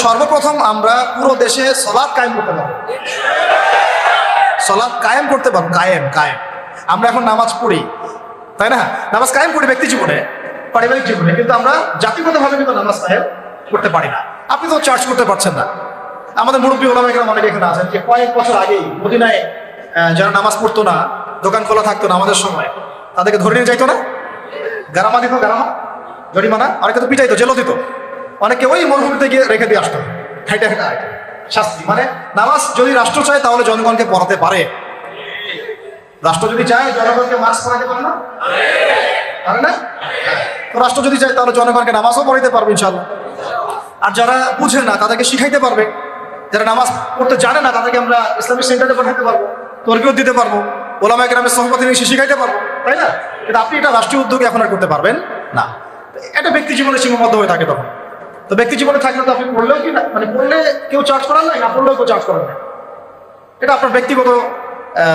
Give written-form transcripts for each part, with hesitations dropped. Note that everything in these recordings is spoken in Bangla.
সর্বপ্রথম আমরা পুরো দেশে সলাৎ কায়েম করতে পারবো। সলাৎ কায়েম করতে পারবো, কায়েম কায়েম। আমরা এখন নামাজ পড়ি, তাই না? নামাজ কায়েম করি ব্যক্তি জীবনে, পারিবারিক জীবনে, কিন্তু আমরা জাতিগতভাবে কিন্তু নামাজ কায়েম করতে পারি না। আপনি তো চার্জ করতে পারছেন না। আমাদের মুরব্বী ওলামায়ে অনেকে এখানে আছেন যে কয়েক বছর আগেই মদিনায় যারা নামাজ পড়তো না, দোকান খোলা থাকতো না আমাদের সময়, তাদেরকে ধরে নিয়ে যাইতো না, গারামা দিত, গারামা জরিমানা, অনেকে তো পিটাইতো, জেলও দিত, অনেকে ওই মরুভূমিতে গিয়ে রেখে দিয়ে আসতো হাইটা হাইটা শাস্তি। মানে নামাজ যদি রাষ্ট্র চায় তাহলে জনগণকে পড়াতে পারে। রাষ্ট্র যদি চায় জনগণকে মাস্ক পড়াতে পারে না, পারে না? তো রাষ্ট্র যদি চায় তাহলে জনগণকে নামাজও পড়াইতে পারবে ইনশাআল্লাহ। আর যারা বুঝে না তাদেরকে শিখাইতে পারবে, যারা নামাজ পড়তে জানে না তাদেরকে আমরা ইসলামিক সেন্টারে পাঠাতে পারবো, তরবিয়ত দিতে পারবো, ওলামায়ে কেরামের সহবতে নিয়ে শিখাইতে পারবো, তাই না? কিন্তু আপনি এটা রাষ্ট্রীয় উদ্যোগে এখন আর করতে পারবেন না। এটা ব্যক্তি জীবনে সীমাবদ্ধ হয়ে থাকে তখন। তো ব্যক্তি জীবনে থাকলে তো আপনি পড়লেও কি না, মানে পড়লে কেউ চার্জ করার নাই, না পড়লেও কেউ চার্জ করার নাই, এটা আপনার ব্যক্তিগত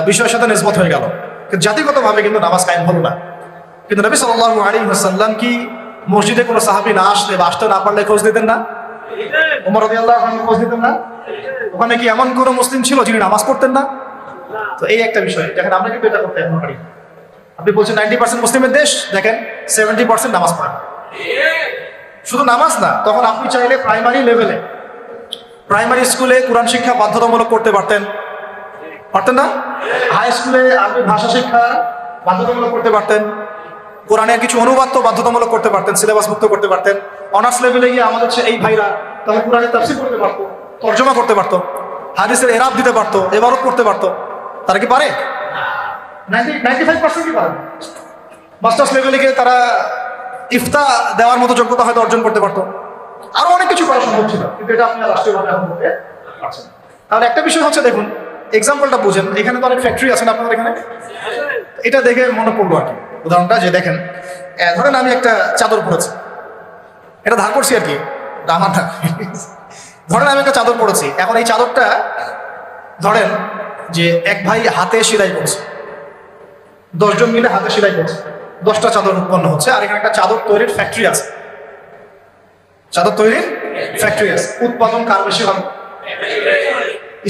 বিষয়ের সাথে নিসবত হয়ে গেল। কিন্তু জাতিগতভাবে কিন্তু নামাজ কায়েম হলো না। কিন্তু নবী সাল্লাল্লাহু আলাইহি ওয়াসাল্লাম কি মসজিদে কোনো সাহাবী না আসলে বা আসতে না পারলে খোঁজ দিতেন না? ওমর রাদিয়াল্লাহু আনহু খোঁজ দিতেন না? ওখানে কি এমন কোনো মুসলিম ছিল যিনি নামাজ পড়তেন না? তো এই একটা বিষয়, দেখেন আমরা কিন্তু এটা করতে এখন পারি। আপনি বলছেন 90% মুসলিমের দেশ, দেখেন 70% নামাজ পড়ে। শুধু নামাজ না, তখন আপনি চাইলে প্রাইমারি লেভেলে, প্রাইমারি স্কুলে কোরআন শিক্ষা বাধ্যতামূলক করতে পারতেন, পারতেন না? হাই স্কুলে আরবি ভাষা শিক্ষা বাধ্যতামূলক করতে পারতেন, কোরআনের কিছু অনুবাদ তো বাধ্যতামূলক করতে পারতেন, সিলেবাস মুক্ত করতে পারতেন। অনার্স লেভেলে গিয়ে আমাদের এই ভাইরা তখন কোরআনের তাফসীর করতে পারতো, তর্জমা করতে পারতো, হাদিসের এরাব দিতে পারতো, ইবারত করতে পারতো। তারা কি পারে? 95% পারে। মাস্টার্স লেভেলে গিয়ে তারা ইফতা দেওয়ার মতো যোগ্যতা হয়তো অর্জন করতে পারতো। আরো অনেক কিছু করা সম্ভব ছিল, কিন্তু এটা আপনি রাষ্ট্রীয়ভাবে এখন করতে পারছেন। তাহলে একটা বিষয় হচ্ছে, দেখুন এক্সাম্পলটা বুঝেন, এখানে তো অনেক ফ্যাক্টরি আছে না আপনাদের এখানে, এটা দেখে মনে পড়লো আর কি উদাহরণটা, যে দেখেন ধরেন আমি একটা চাদর পরেছি, এটা ধার করছি আর কি, আমার না, ধরেন আমি একটা চাদর পরেছি। এখন এই চাদরটা ধরেন যে এক ভাই হাতে সেলাই করছে, 10 জন মিলে হাতে সেলাই করছে, 10টা চাদর উৎপন্ন হচ্ছে। আর এখানে একটা চাদর তৈরির ফ্যাক্টরি আছে, চাদর তৈরির ফ্যাক্টরি আছে। উৎপাদন কার বেশি হবে?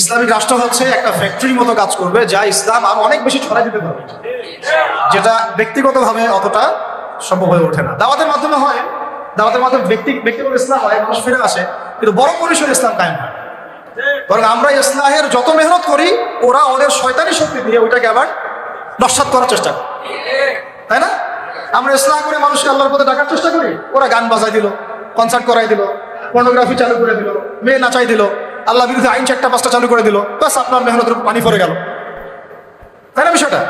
ইসলামিক রাষ্ট্র হচ্ছে একটা ফ্যাক্টরির মতো কাজ করবে, যা ইসলাম আর অনেক বেশি ছড়াই দিতে পারবে, যেটা ব্যক্তিগতভাবে অতটা সম্ভব হয়ে ওঠে না। দাওয়াতের মাধ্যমে হয়, দাওয়াতের মাধ্যমে ব্যক্তিগত ইসলাম হয়, মানুষ ফিরে আসে, কিন্তু বড় পরিসরে ইসলাম কায়েম হয়। বরং আমরা ইসলাহের যত মেহনত করি, ওরা ওদের শয়তানি শক্তি দিয়ে ওইটাকে আবার নস্যাৎ করার চেষ্টা করে, তাই না? আমরা ইসলাম করে মানুষকে আল্লাহর পথে ডাকার চেষ্টা করি, ওরা গান বাজাই দিল, কনসার্ট করাই দিল, পর্নোগ্রাফি চালু করে দিল, মেয়ে নাচাই দিল, আল্লাহ বিরুদ্ধে আইন 4টা-5টা চালু করে দিল, বাস আপনার মেহনতের পানি পড়ে গেল, তাই না বিষয়টা?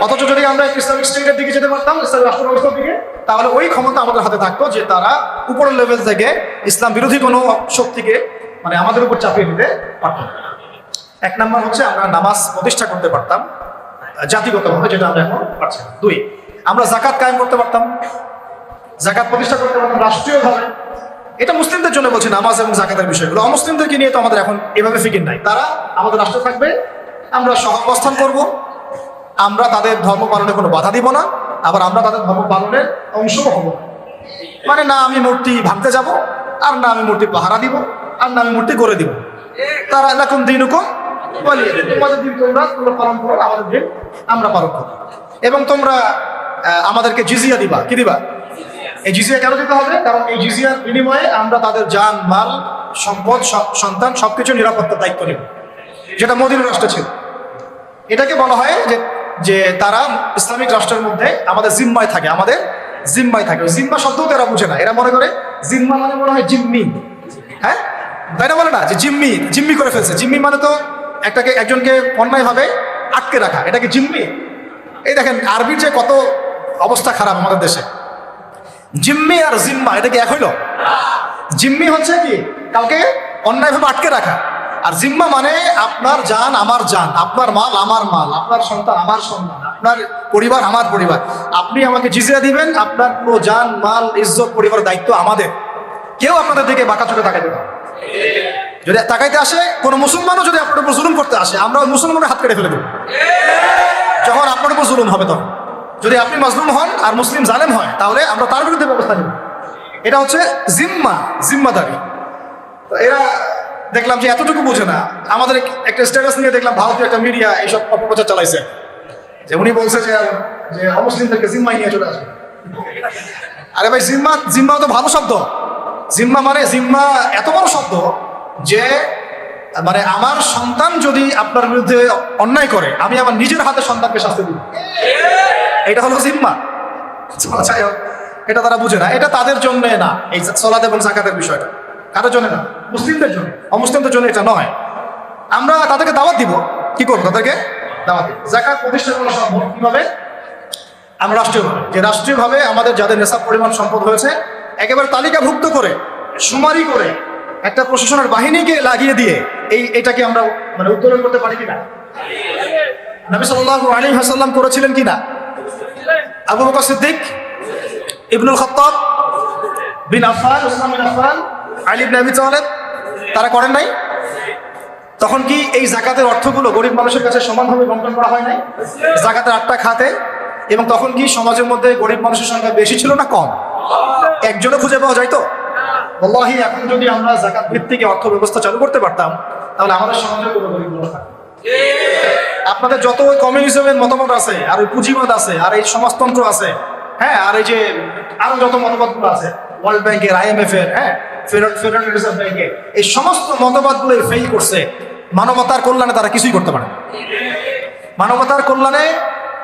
অথচ যদি আমরা ইসলামিক স্টেটের দিকে যেতে পারতাম, ইসলামিক রাষ্ট্র ব্যবস্থার দিকে, তাহলে ওই ক্ষমতা আমাদের হাতে থাকতো যে তারা উপরের লেভেল থেকে ইসলাম বিরোধী কোনো শক্তিকে মানে আমাদের উপর চাপিয়ে দিতে পারতাম। এক নাম্বার হচ্ছে আমরা নামাজ প্রতিষ্ঠা করতে পারতাম জাতিগতভাবে, যেটা আমরা এখন পারছি না। 2, আমরা যাকাত কায়েম করতে পারতাম, যাকাত প্রতিষ্ঠা করতে পারতাম রাষ্ট্রীয়ভাবে। এটা মুসলিমদের জন্য বলছি, নামাজ এবং যাকাতের বিষয়গুলো। অমুসলিমদেরকে নিয়ে তো আমাদের এখন এভাবে ফিকির নাই। তারা আমাদের রাষ্ট্র থাকবে, আমরা সহাবস্থান করব, আমরা তাদের ধর্ম পালনে কোনো বাধা দিব না, আবার আমরা তাদের ধর্ম পালনের অংশও হব না। মানে না আমি মূর্তি ভাঙতে যাব, আর না আমি মূর্তি পাহারা দিব, আর না আমি মূর্তি করে দিব। তারা লাকুম দীনুকুম ওয়ালিয়া দিন, তোমাদের দিন তোমরা পালন করো, আমাদের দিন আমরা পালন করব। এবং তোমরা আমাদেরকে জিজিয়া দিবা। কি দিবা? এই জিজিয়া কেন দিতে হবে? কারণ এই জিজিয়ার বিনিময়ে আমরা তাদের জান, মাল, সম্পদ, সন্তান সবকিছু নিরাপত্তার দায়িত্ব নেব, যেটা মদিনা রাষ্ট্র ছিল। এটাকে বলা হয় যে তারা ইসলামিক রাষ্ট্রের মধ্যে আমাদের জিম্মায় থাকে, আমাদের জিম্মায় থাকে। জিম্মা শব্দও তারা বুঝে না, এরা মনে করে জিম্মা মানে মনে হয় জিম্মি, হ্যাঁ তাই না? বলে না যে জিম্মি, জিম্মি করে ফেলছে। জিম্মি মানে তো একজনকে অন্যায়ভাবে আটকে রাখা, এটাকে জিম্মি। এই দেখেন আরবির যে কত অবস্থা খারাপ আমাদের দেশে। জিম্মি আর জিম্মা এটা কি এক হইল? জিম্মি হচ্ছে কি কাউকে অন্যায়ভাবে আটকে রাখা, আর জিম্মা মানে আপনার জান আমার জান, আপনার মাল আমার মাল, আপনার সন্তান আমার সন্তান, আপনার পরিবার আমার পরিবার। আপনি আমাকে জিজিয়া দিবেন, আপনার পুরো জান, মাল, ইজ্জত, পরিবারের দায়িত্ব আমাদের। কেউ আপনাদের দিকে বাঁকা চোখে তাকাইতে না। যদি তাকাইতে আসে কোনো মুসলমানও যদি আপনার উপর জুলুম করতে আসে, আমরা ওই মুসলমানের হাত কেটে ফেলে দেব যখন আপনার উপর জুলুম হবে। তখন যদি আপনি মাজলুম হন আর মুসলিম জালেম হয়, তাহলে আমরা তার বিরুদ্ধে ব্যবস্থা নেব। এটা হচ্ছে জিম্মা, জিম্মাদারি। তো এরা দেখলাম যে এতটুকু বোঝে না। আমাদের একটা স্ট্যাটাস নিয়ে দেখলাম ভারতীয় একটা মিডিয়া এইসব অপপ্রচার চালাইছে, যে উনি বলছে যে অমুসলিমদেরকে জিম্মায় নিয়ে চলে আসবে। আরে ভাই, জিম্মা তো ভালো শব্দ। জিম্মা এত বড় শব্দ যে মানে আমার সন্তান যদি আপনার বিরুদ্ধে অন্যায় করে, আমি আমার নিজের হাতে সন্তানকে শাস্তি দিব, এটা হলো জিম্মা। এটা তারা বুঝে না। এটা তাদের জন্য না, এই সালাত এবং যাকাতের বিষয়টা কাদের জন্য না, মুসলিমদের জন্য। অমুসলিমদের জন্য এটা নয়। আমরা তাদেরকে দাওয়াত দিব। কি করবো? তাদেরকে দাওয়াত দিব। যাকাত প্রতিষ্ঠা করা সম্ভব কিভাবে? আমরা রাষ্ট্রীয়ভাবে আমাদের যাদের নেশাব পরিমাণ সম্পদ হয়েছে একেবারে তালিকাভুক্ত করে, সুমারি করে একটা প্রশাসনের বাহিনীকে লাগিয়ে দিয়ে এটাকে আমরা মানে উত্তোলন করতে পারি কিনা? নবী সাল্লাল্লাহু আলাইহি ওয়াসাল্লাম করেছিলেন কিনা? আবু বকর সিদ্দিক, ইবনুল খাত্তাব বিন আফফান, উসমান বিন আফফান, আলী ইবনে আবি তালেব, তারা করেন নাই? তখন কি এই যাকাতের অর্থগুলো গরিব মানুষের কাছে সমানভাবে বণ্টন করা হয় নাই? যাকাতের 8টা খাতে। এবং তখন কি সমাজের মধ্যে গরিব মানুষের সংখ্যা বেশি ছিল না কম? একজনও খুঁজে পাওয়া যায় তো? আল্লাহি, এখন যদি আমরা যাকাত ভিত্তিক অর্থ ব্যবস্থা চালু করতে পারতাম তাহলে আমাদের সমাজে কোনো গরিব মানুষ থাকতো। আপনাদের যত ওই কমিউনিজমের মতামত আছে, আর ওই পুঁজিবাদ আছে, আর এই সমাজতন্ত্র আছে, হ্যাঁ, আর এই যে আরো যত মতবাদগুলো আছে, ওয়ার্ল্ড ব্যাংকের, IMF এর, হ্যাঁ, ফেডারেল রিজার্ভ ব্যাংকের, এই সমস্ত মতবাদগুলো ফেল করছে। মানবতার কল্যাণে তারা কিছুই করতে পারে না। মানবতার কল্যাণে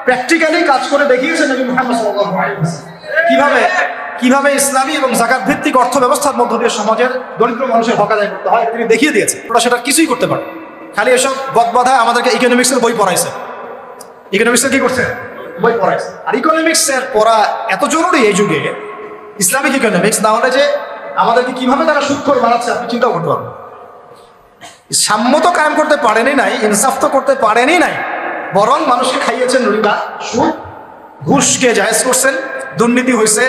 প্র্যাকটিক্যালি কাজ করে দেখিয়েছে নবী মুহাম্মদ সাল্লাল্লাহু আলাইহি ওয়াসাল্লাম কিভাবে ইসলামী এবং যাকাত ভিত্তিক অর্থ ব্যবস্থার মধ্য দিয়ে সমাজের দরিদ্র মানুষের হক আদায় করতে হয়, তিনি দেখিয়ে দিয়েছে। ওরা সেটা কিছুই করতে পারে। খালি এসব বদবাধায় আমাদেরকে ইকোনমিক্সের বই পড়াইছে। ইকোনমিক্সের কি করছে? বই পড়াইছে। আর ইকোনমিক্সের পড়া এত জরুরি এই যুগে, ইসলামিক ইকোনমিক্স, না হলে যে আমাদেরকে কিভাবে তারা সুদখোর বানাচ্ছে আপনি চিন্তাও করতে পারবেন। সাম্য তো কায়েম করতে পারেনি নাই, ইনসাফ তো করতে পারেনি নাই, বরং মানুষকে খাইয়েছেন রিবা, সুদ, ঘুষকে জায়েজ করছেন, দুর্নীতি হয়েছে,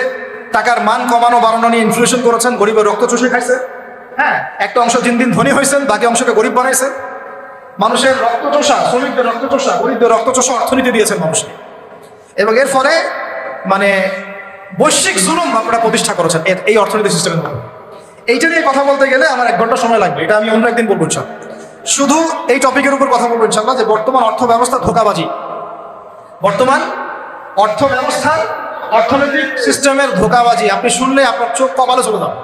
টাকার মান কমানো বাড়ানো নিয়ে ইনফ্লেশন করেছেন, গরিবের রক্ত চুষে খাইছে। হ্যাঁ, একটা অংশ দিন দিন ধনী হয়েছেন, বাকি অংশকে গরিব বানাইছেন। মানুষের রক্ত চোষা, শ্রমিকদের রক্ত চোষা, গরিবদের রক্ত চোষা অর্থনীতি দিয়েছেন মানুষকে। এবং এর ফলে মানে বৈশ্বিক জুলুম আপনারা প্রতিষ্ঠা করেছেন এই অর্থনীতি সিস্টেমের মধ্যে। এইটা নিয়ে কথা বলতে গেলে আমার 1 ঘন্টা সময় লাগবে, এটা আমি অন্য একদিন বলবো ইনশাআল্লাহ। শুধু এই টপিকের উপর কথা বলবো ইনশাআল্লাহ, যে বর্তমান অর্থ ব্যবস্থা ধোঁকাবাজি। বর্তমান অর্থ ব্যবস্থার, অর্থনৈতিক সিস্টেমের ধোঁকাবাজি আপনি শুনলে আপনার চোখ কপালে চলে যাবে।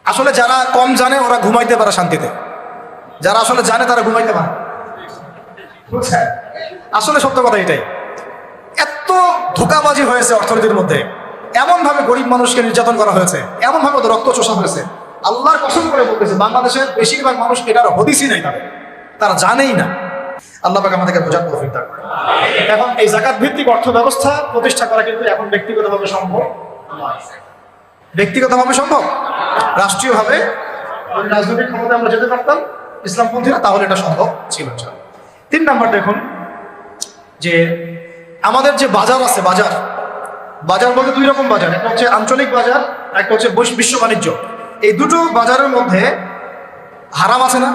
আসলে যারা কম জানে ওরা ঘুমাইতে পারে শান্তিতে, যারা আসলে জানে তারা ঘুমাইতে পারে। বুঝছেন? আসলে সত্য কথা এটাই। এত ধোঁকাবাজি হয়েছে অর্থনীতির মধ্যে, এমন ভাবে গরিব মানুষকে নির্যাতন করা হয়েছে, এমন ভাবে ওদের রক্ত চোষা হয়েছে। আল্লাহর কসম করে বলতেছে, বাংলাদেশের বেশিরভাগ মানুষ এটার হদিসই নাই, তারা জানেই না। আল্লাহ পাক আমাদেরকে বোঝার তৌফিক দান করেন। এখন এই যাকাত ভিত্তিক অর্থ ব্যবস্থা প্রতিষ্ঠা করা কিন্তু এখন ব্যক্তিগতভাবে সম্ভব নয়। ব্যক্তিগতভাবে সম্ভব, রাষ্ট্রীয়ভাবে রাজনৈতিক ক্ষমতা আমরা যেতে পারতাম ইসলামপন্থীরা, তাহলে এটা সম্ভব ছিল। 3 নাম্বার দেখুন, যে আমাদের যে বাজার আছে, বাজার বলতে 2 রকম বাজার, একটা হচ্ছে আঞ্চলিক বাজার, একটা হচ্ছে বিশ্ব বাণিজ্য। এই দুটো বাজারের মধ্যে হারাম আছে না,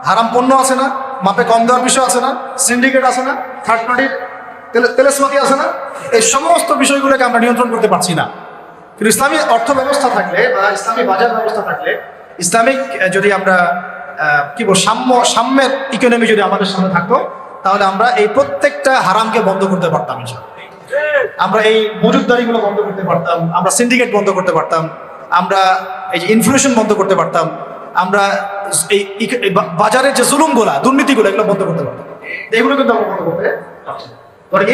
হারাম পণ্য আছে না, মাপে কম দেওয়ার বিষয় আছে না, সিন্ডিকেট আছে না, থার্ড পার্টির তেলেসমাতি আছে না, এই সমস্ত বিষয়গুলোকে আমরা নিয়ন্ত্রণ করতে পারছি না। কিন্তু ইসলামী অর্থ ব্যবস্থা থাকলে বা ইসলামী বাজার ব্যবস্থা থাকলে, ইসলামিক যদি আমরা কি বল সাম্যের ইকোনমি যদি আমাদের সামনে থাকতো, তাহলে আমরা এই প্রত্যেকটা হারামকে বন্ধ করতে পারতাম। আমরা এই মজুদদারিগুলো বন্ধ করতে পারতাম, আমরা সিন্ডিকেট বন্ধ করতে পারতাম, আমরা এই যে ইনফ্লেশন বন্ধ করতে পারতাম, আমরা এই বাজারের যে জুলুমগুলা, দুর্নীতিগুলো, এগুলো বন্ধ করতে পারতাম। এগুলো কিন্তু আমরা বন্ধ করতে পারছি না।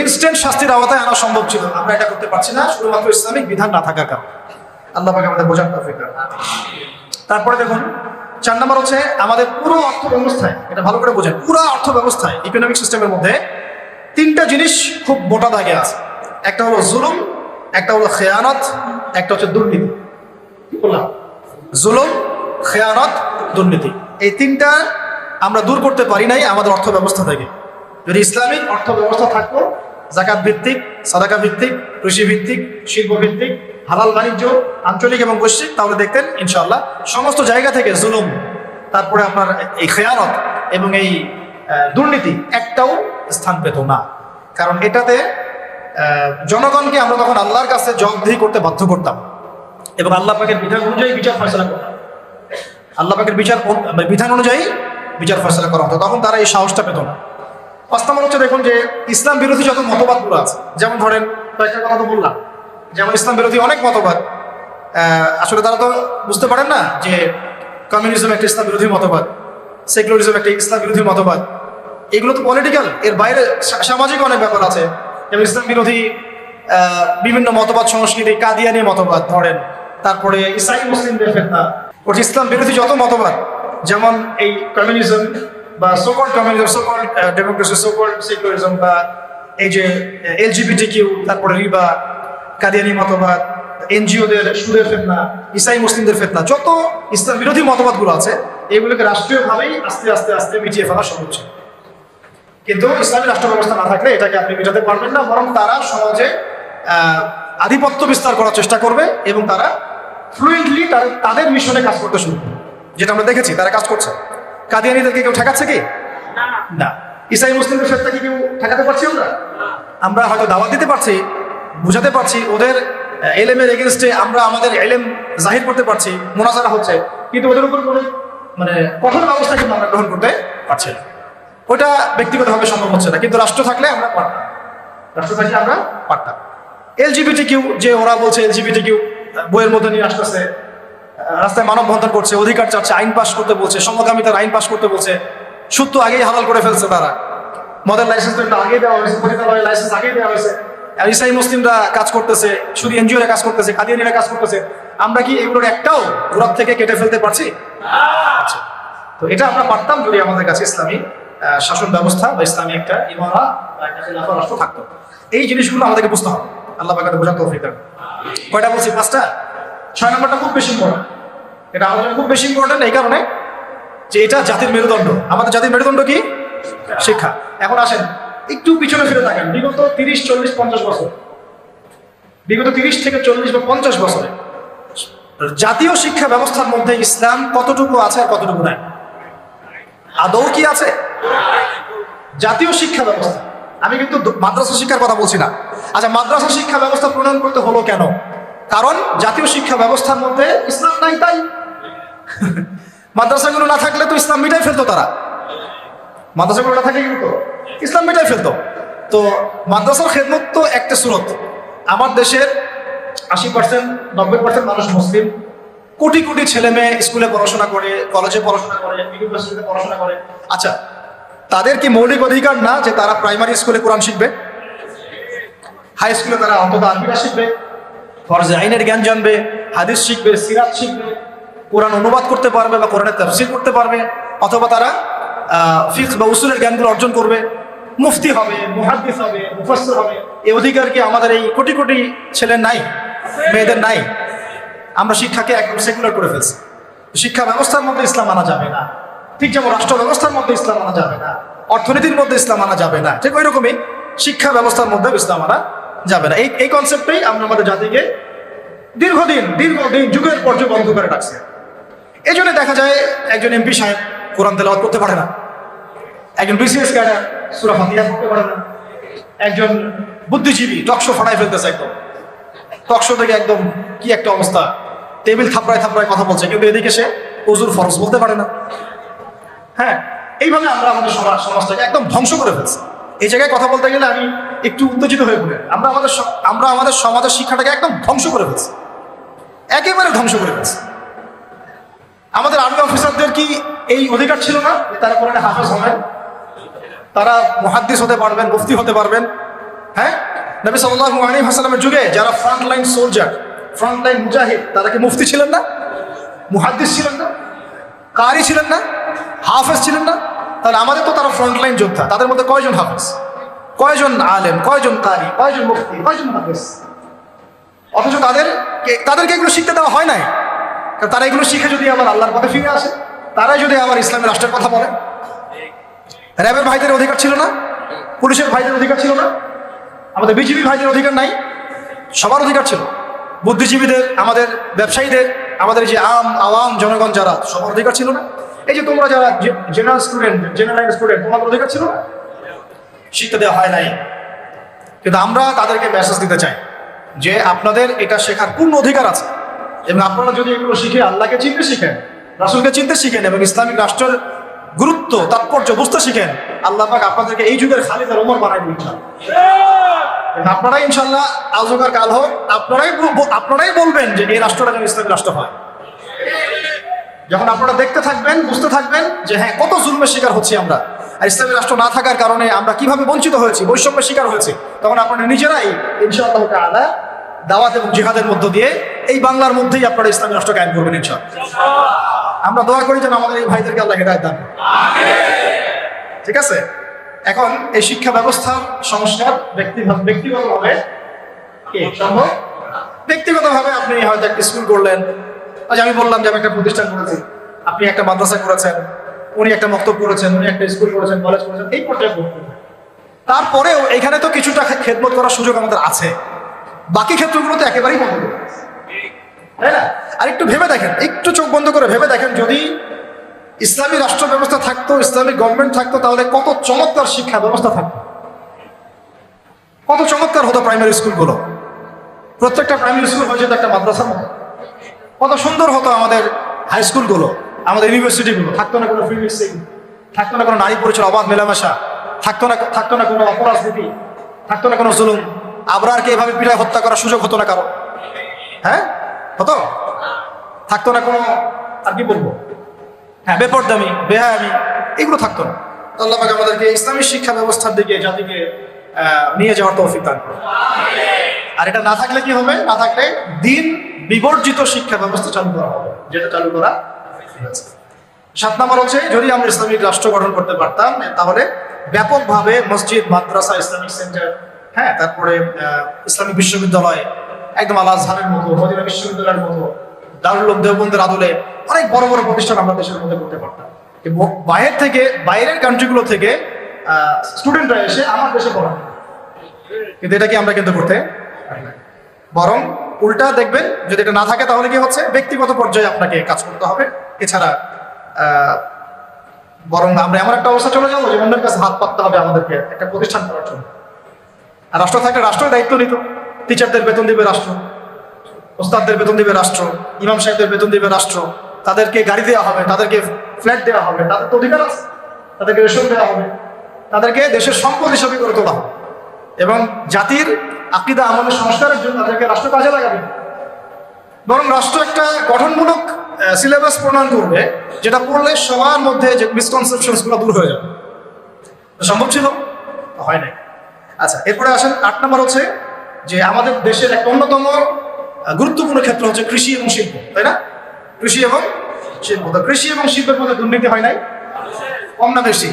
ইনস্ট্যান্ট শাস্তির আওতায় আনা সম্ভব ছিল, আমরা এটা করতে পারছি না, শুধুমাত্র ইসলামিক বিধান না থাকার কারণে। আল্লাহ পাক আমাদের বোঝার তৌফিক দান। তারপরে দেখুন, 4 নম্বর হচ্ছে আমাদের পুরো অর্থ ব্যবস্থায়, এটা ভালো করে বোঝেন, পুরো অর্থ ব্যবস্থায়, ইকোনমিক সিস্টেমের মধ্যে 3টা জিনিস খুব মোটা দাগে আছে। একটা হলো জুলুম, একটা হলো খেয়ানত, একটা হচ্ছে দুর্নীতি। কি বললাম? জুলুম, খেয়ানত, দুর্নীতি। এই 3টা আমরা দূর করতে পারি নাই আমাদের অর্থ ব্যবস্থা থেকে। যদি ইসলামিক অর্থ ব্যবস্থা থাকতো, যাকাত ভিত্তিক, সাদাকা ভিত্তিক, কৃষি ভিত্তিক, শিল্প ভিত্তিক, হালাল বাণিজ্য, আঞ্চলিক এবং বৈশ্বিক, তাহলে দেখতেন ইনশাআল্লাহ সমস্ত জায়গা থেকে জুলুম, তারপরে আপনার এই খেয়ানত এবং এই দুর্নীতি একটাও স্থান পেত না। কারণ এটাতে জনগণকে আমরা তখন আল্লাহর কাছে জবাবদিহি করতে বাধ্য করতাম এবং আল্লাহ পাকের বিধান অনুযায়ী বিচার ফয়সালা করতাম। আল্লাহ পাকের বিধান অনুযায়ী বিচার ফয়সালা করা হতো, তখন তারা এই সাহসটা পেত না। 5 নম্বর হচ্ছে দেখুন যে ইসলাম বিরোধী যত মতবাদগুলো আছে, যেমন ধরেন কয়েকটা কথা তো বললাম, যেমন ইসলাম বিরোধী অনেক মতবাদ, আসলে তারা তো বুঝতে পারেন না যে কমিউনিজম একটা ইসলাম বিরোধী মতবাদ, সেকুলারিজম একটা ইসলাম বিরোধী মতবাদ। এগুলো তো পলিটিক্যাল, এর বাইরে সামাজিক অনেক ব্যাপার আছে। যেমন ইসলাম বিরোধী বিভিন্ন মতবাদ সংস্কৃতি, কাদিয়ানি মতবাদ ধরেন, তারপরে ইসাই মুসলিমদের ফিতনা, ওটা ইসলাম বিরোধী যত মতবাদ, যেমন এই কমিউনিজম বা so-called communism, so-called democracy, so-called secularism, বা এই যে LGBTQ, তারপরে রিবা, কাদিয়ানি মতবাদ, এনজিওদের সুদের ফিতনা, ইসাই মুসলিমদের ফিতনা, যত ইসলাম বিরোধী মতবাদগুলো আছে এগুলোকে রাষ্ট্রীয়ভাবেই আস্তে আস্তে আস্তে মিটিয়ে ফেলা সম্ভব ছিল। কিন্তু ইসলামী রাষ্ট্র ব্যবস্থা না থাকলে এটাকে আপনি মেটাতে পারবেন না, বরং তারা সমাজে আধিপত্য বিস্তার করার চেষ্টা করবে এবং তারা ফ্লুয়েন্টলি তাদের মিশনে কাজ করতে শুরু করবে, যেটা আমরা দেখেছি তারা কাজ করছে। কাদিয়ানিদেরকে কেউ ঠেকাচ্ছে কি? না। ইসাই মুসলিমদের ফেরতা কি কেউ ঠেকাতে পারছি? আমরা হয়তো দাওয়াত দিতে পারছি, বুঝাতে পারছি, ওদের এলেমের এগেনস্টে আমরা আমাদের এলেম জাহির করতে পারছি, মোনাজারা হচ্ছে, কিন্তু ওদের উপর কোনো কঠোর ব্যবস্থা কিন্তু আমরা গ্রহণ করতে পারছি না। ওটা ব্যক্তিগতভাবে সম্ভব হচ্ছে না, কিন্তু রাষ্ট্র থাকলে আমরা পারতাম, রাষ্ট্র থাকলে আমরা পারতাম। LGBTQ, যে ওরা বলছে LGBTQ বইয়ের মধ্যে নিয়ে আসতেছে, রাস্তায় মানববন্ধন করছে, অধিকার চাচ্ছে, আইন পাস করতে বলছে, সমকামিতার আইন পাস করতে বলছে, সুদ তো আগেই হালাল করে ফেলছে তারা, মদের লাইসেন্স তো আগেই দেওয়া হয়েছে, পতিতালয়ের লাইসেন্স আগেই দেওয়া হয়েছে। আর ইসাই মুসলিমরা কাজ করতেছে, শুধু এনজিওরা কাজ করতেছে, কাদিয়ানিরা কাজ করতেছে। আমরা কি এগুলোর একটাও গোড়ার থেকে কেটে ফেলতে পারছি? আচ্ছা, তো এটা আমরা পারতাম যদি আমাদের কাছে ইসলামী শাসন ব্যবস্থা বা ইসলামী একটা ইমারা বা একটা খিলাফা রাষ্ট্র থাকতো। এই জিনিসগুলো আমাদেরকে বুঝতে হবে, আল্লাহ পাকের বোঝার তৌফিক দান। কয়টা বলছি? 5টা। 6 নম্বরটা খুব বেশি ইম্পর্টেন্ট, এটা আমাদের জন্য খুব বেশি ইম্পর্টেন্ট এই কারণে যে এটা জাতির মেরুদণ্ড। আমাদের জাতির মেরুদণ্ড কি? শিক্ষা। এখন আসেন একটু পিছনে ফিরে থাকেন, বিগত 30, 40, 50 বছর, বিগত 30 থেকে 40 বা 50 বছরে জাতীয় শিক্ষা ব্যবস্থার মধ্যে ইসলাম কতটুকু আছে আর কতটুকু নাই? আদৌ কি আছে? জাতীয় শিক্ষা ব্যবস্থা, আমি কিন্তু মাদ্রাসা শিক্ষার কথা বলছি না। আচ্ছা, মাদ্রাসা শিক্ষা ব্যবস্থা প্রণয়ন করতে হলো কেন? কারণ জাতীয় শিক্ষা ব্যবস্থার মধ্যে ইসলাম নাই, তাই মাদ্রাসাগুলো না থাকলে তো ইসলাম মিটাই ফেলতো তারা, মাদ্রাসাগুলো না থাকলে কিন্তু ইসলাম মিটাই ফেলতো। তো মাদ্রাসার খেদমত তো একটা সুরত। আমার দেশের 80%, 90% মানুষ মুসলিম, কোটি কোটি ছেলে মেয়ে স্কুলে পড়াশোনা করে, কলেজে পড়াশোনা করে, ইউনিভার্সিটিতে পড়াশোনা করে। আচ্ছা, তাদের কি মৌলিক অধিকার না যে তারা প্রাইমারি স্কুলে কোরআন শিখবে, হাই স্কুলে তারা অন্তত আরবিটা শিখবে, ফরজে আইনের জ্ঞান জানবে, হাদিস শিখবে, সিরাত শিখবে, কোরআন অনুবাদ করতে পারবে বা কোরআনের তাফসীর করতে পারবে, অথবা তারা ফিকহ বা উসুলের জ্ঞানগুলো অর্জন করবে, মুফতি হবে, মুহাদ্দিস হবে, মুফাসসির হবে। এই অধিকার কি আমাদের এই কোটি কোটি ছেলের নাই, মেয়েদের নাই? আমরা শিক্ষাকে একদম সেকুলার করে ফেলছি। শিক্ষা ব্যবস্থার মধ্যে ইসলাম আনা যাবে না, ঠিক যেমন রাষ্ট্র ব্যবস্থার মধ্যে ইসলাম আনা যাবে না, অর্থনীতির মধ্যে ইসলাম আনা যাবে না, ঠিক ওই রকমই শিক্ষা ব্যবস্থার মধ্যে ইসলাম আনা যাবে না। এই কনসেপ্টেই আমরা আমাদের জাতিকে দীর্ঘদিন যুগের পর যুগ বন্ধ করে রাখছি। এই জন্য দেখা যায় একজন MP সাহেব কোরআন তেলাওয়াত করতে পারে না, একজন BCS ক্যাডার সূরা ফাতিহা পড়তে পারে না, একজন বুদ্ধিজীবী টকশো ফাটাই ফেলতেছে, একদম টকশো থেকে একদম কি একটা অবস্থা, টেবিল থাপড়ায় থাপড়ায় কথা বলছে, কিন্তু এদিকে সে ওযুর ফরজ বলতে পারে না। হ্যাঁ, এইভাবে আমরা আমাদের সমাজটাকে একদম ধ্বংস করে ফেলছি। এই জায়গায় কথা বলতে গেলে আমি একটু উত্তেজিত হয়ে পড়ি। আমরা আমাদের সমাজের শিক্ষাটাকে একদম ধ্বংস করে ফেলছি, একেবারে ধ্বংস করে ফেলছি। আমাদের আর্মি অফিসারদের কি এই অধিকার ছিল না তারা কোরআনে হাফেজ হবেন, তারা মুহাদ্দিস হতে পারবেন, মুফতি হতে পারবেন? হ্যাঁ, নবী সাল্লাল্লাহু আলাইহি ওয়াসাল্লামের যুগে যারা ফ্রন্টলাইন সোলজার, ফ্রন্টলাইন মুজাহিদ, তারা কি মুফতি ছিলেন না, মুহাদ্দিস ছিলেন না, কারি ছিলেন না, হাফেজ ছিলেন না? তাহলে আমাদের তো তারা ফ্রন্টলাইন যোদ্ধা, তাদের মধ্যে কয়জন হাফেজ, কয়জন আলেম, কয়জন কারি, কয়জন মুফতি, কয়জন মুহাদ্দিস? অথচ তাদেরকে এগুলো শিখতে দেওয়া হয় নাই। তারা এগুলো শিখে যদি আবার আল্লাহর পথে ফিরে আসে, তারাই যদি আবার ইসলামের রাষ্ট্রের কথা বলে। র্যাবের ভাইদের অধিকার ছিল না, পুলিশের ভাইদের অধিকার ছিল না, আমাদের বিজিবি ভাইদের অধিকার নাই? সবার অধিকার ছিল, বুদ্ধিজীবীদের, আমাদের ব্যবসায়ীদের, আমাদের যে আওয়াম জনগণ যারা, সবার অধিকার ছিল না? এই যে তোমরা যারা জেনারেল স্টুডেন্ট, তোমাদের অধিকার ছিল না? শিখতে দেওয়া হয় নাই। কিন্তু আমরা তাদেরকে মেসেজ দিতে চাই যে আপনাদের এটা শেখার পূর্ণ অধিকার আছে, এবং আপনারা যদি এগুলো শিখে আল্লাহকে চিনতে শিখেন, রাসূলকে চিনতে শিখেন এবং ইসলামিক রাষ্ট্রের গুরুত্ব তাৎপর্য বুঝতে শিখেন। আল্লাহ পাক আপনাদেরকে এই যুগের খালিদ আর ওমর বানাই দিন। আপনারাই ইনশাল্লাহ আজ হোক আর কাল হোক আপনারাই বলবেন যে এই রাষ্ট্রটা যেন ইসলামী রাষ্ট্র হয়। যখন আপনারা দেখতে থাকবেন, বুঝতে থাকবেন যে হ্যাঁ কত জুলমের শিকার হচ্ছি আমরা, আর ইসলামী রাষ্ট্র না থাকার কারণে আমরা কিভাবে বঞ্চিত হয়েছি, বৈষম্যের শিকার হয়েছি, তখন আপনারা নিজেরাই ইনশাআল্লাহ তাআলা দাওয়াত এবং জিহাদের মধ্য দিয়ে এই বাংলার মধ্যেই আপনারা ইসলামী রাষ্ট্র কায়েম করবেন ইনশাআল্লাহ। আমরা দোয়া করি যেন আমাদের এই ভাইদেরকে আল্লাহ হেদায়েত দান করেন। ঠিক আছে। এখন এই শিক্ষা ব্যবস্থার সংস্কার ব্যক্তিগতভাবে কি সম্ভব? ব্যক্তিগতভাবে আপনি হয়তো একটা স্কুল করলেন, আজ আমি বললাম যে আমি একটা প্রতিষ্ঠান করেছি, আপনি একটা মাদ্রাসা করেছেন, উনি একটা মক্তব করেছেন, উনি একটা স্কুল করেছেন, কলেজ করেছেন, এই পর্যায়ে তারপরেও এখানে তো কিছুটা খেদমত করার সুযোগ আমাদের আছে, বাকি ক্ষেত্রগুলোতে একেবারেই বন্ধ করে, তাই না? আর একটু ভেবে দেখেন, একটু চোখ বন্ধ করে ভেবে দেখেন, যদি ইসলামী রাষ্ট্র ব্যবস্থা থাকতো, ইসলামিক গভর্নমেন্ট থাকতো, তাহলে কত চমৎকার শিক্ষা ব্যবস্থা থাকতো, কত চমৎকার হতো প্রাইমারি স্কুলগুলো, প্রত্যেকটা প্রাইমারি স্কুল হয়ে যেত একটা মাদ্রাসার মতো, কত সুন্দর হতো আমাদের হাই স্কুলগুলো, আমাদের ইউনিভার্সিটিগুলো, থাকতো না কোনো ফ্রি মিক্সিং, থাকতো না কোনো নারী পরিচয় অবাধ মেলামেশা, থাকতো না কোনো অপরাজনীতি, থাকতো না কোনো জুলুম, আবরারকে এভাবে পিটায় হত্যা করার সুযোগ হতো না কারো, হ্যাঁ হতো, থাকতো না কোনো, আর কি বলবো, হ্যাঁ বেপরদামি বেহায়ামি, এগুলো থাকতো না। আল্লাহ পাক আমাদেরকে ইসলামী শিক্ষা ব্যবস্থার দিকে জাতিকে নিয়ে যাওয়ার তৌফিক দান করুন। আর এটা না থাকলে কি হবে? না থাকলে দিন বিবর্জিত শিক্ষা ব্যবস্থা চালু করা হবে, যেটা চালু করা হয়েছে। 7 নম্বর হচ্ছে, যদি আমরা ইসলামিক রাষ্ট্র গঠন করতে পারতাম তাহলে ব্যাপকভাবে মসজিদ, মাদ্রাসা, ইসলামিক সেন্টার, হ্যাঁ তারপরে ইসলামিক বিশ্ববিদ্যালয়, একদম আল আজহারের মতো, মদিনা বিশ্ববিদ্যালয়ের মতো, দারুল উলুম দেওবন্দের আদলে অনেক বড় বড় প্রতিষ্ঠান আমরা দেশের মধ্যে করতে পারতাম। বাইরের কান্ট্রিগুলো থেকে স্টুডেন্টরা এসে আমার দেশে পড়ানো, কিন্তু এটা কি আমরা কিন্তু করতে পারি না। বরং উল্টা দেখবেন, যদি এটা না থাকে তাহলে কি হচ্ছে, ব্যক্তিগত পর্যায়ে আপনাকে কাজ করতে হবে, এছাড়া বরং আমরা এমন একটা অবস্থা চলে যাবো যে অন্যের কাছে হাত পাততে হবে আমাদেরকে একটা প্রতিষ্ঠান করার জন্য। আর রাষ্ট্র থাকলে রাষ্ট্রের দায়িত্ব নিত, টিচারদের বেতন দিবে রাষ্ট্র, ওস্তাদদের বেতন দিবে রাষ্ট্র, ইমাম সাহেবদের বেতন দিবে রাষ্ট্র, তাদেরকে গাড়ি দেওয়া হবে, তাদেরকে ফ্ল্যাট দেওয়া হবে, তাদের তো অধিকার আছে, তাদেরকে রেশন দেওয়া হবে, তাদেরকে দেশের সম্পদ হিসাবে করে তোলা হবে, এবং জাতির আকীদা আমলের সংস্কারের জন্য তাদেরকে রাষ্ট্র কাজে লাগাবে। বরং রাষ্ট্র একটা গঠনমূলক সিলেবাস প্রণয়ন করবে, যেটা পড়লে সবার মধ্যে যে মিসকনসেপশনস গুলো দূর হয়ে যাবে। সম্ভব ছিল? হয় নাই। আচ্ছা, এরপরে আসেন 8 নম্বর হচ্ছে যে আমাদের দেশের একটা অন্যতম গুরুত্বপূর্ণ ক্ষেত্র হচ্ছে কৃষি এবং শিল্প, তাই না? কৃষি এবং শিল্প, তো কৃষি এবং শিল্পের মধ্যে দুর্নীতি হয় নাই? কম না বেশি?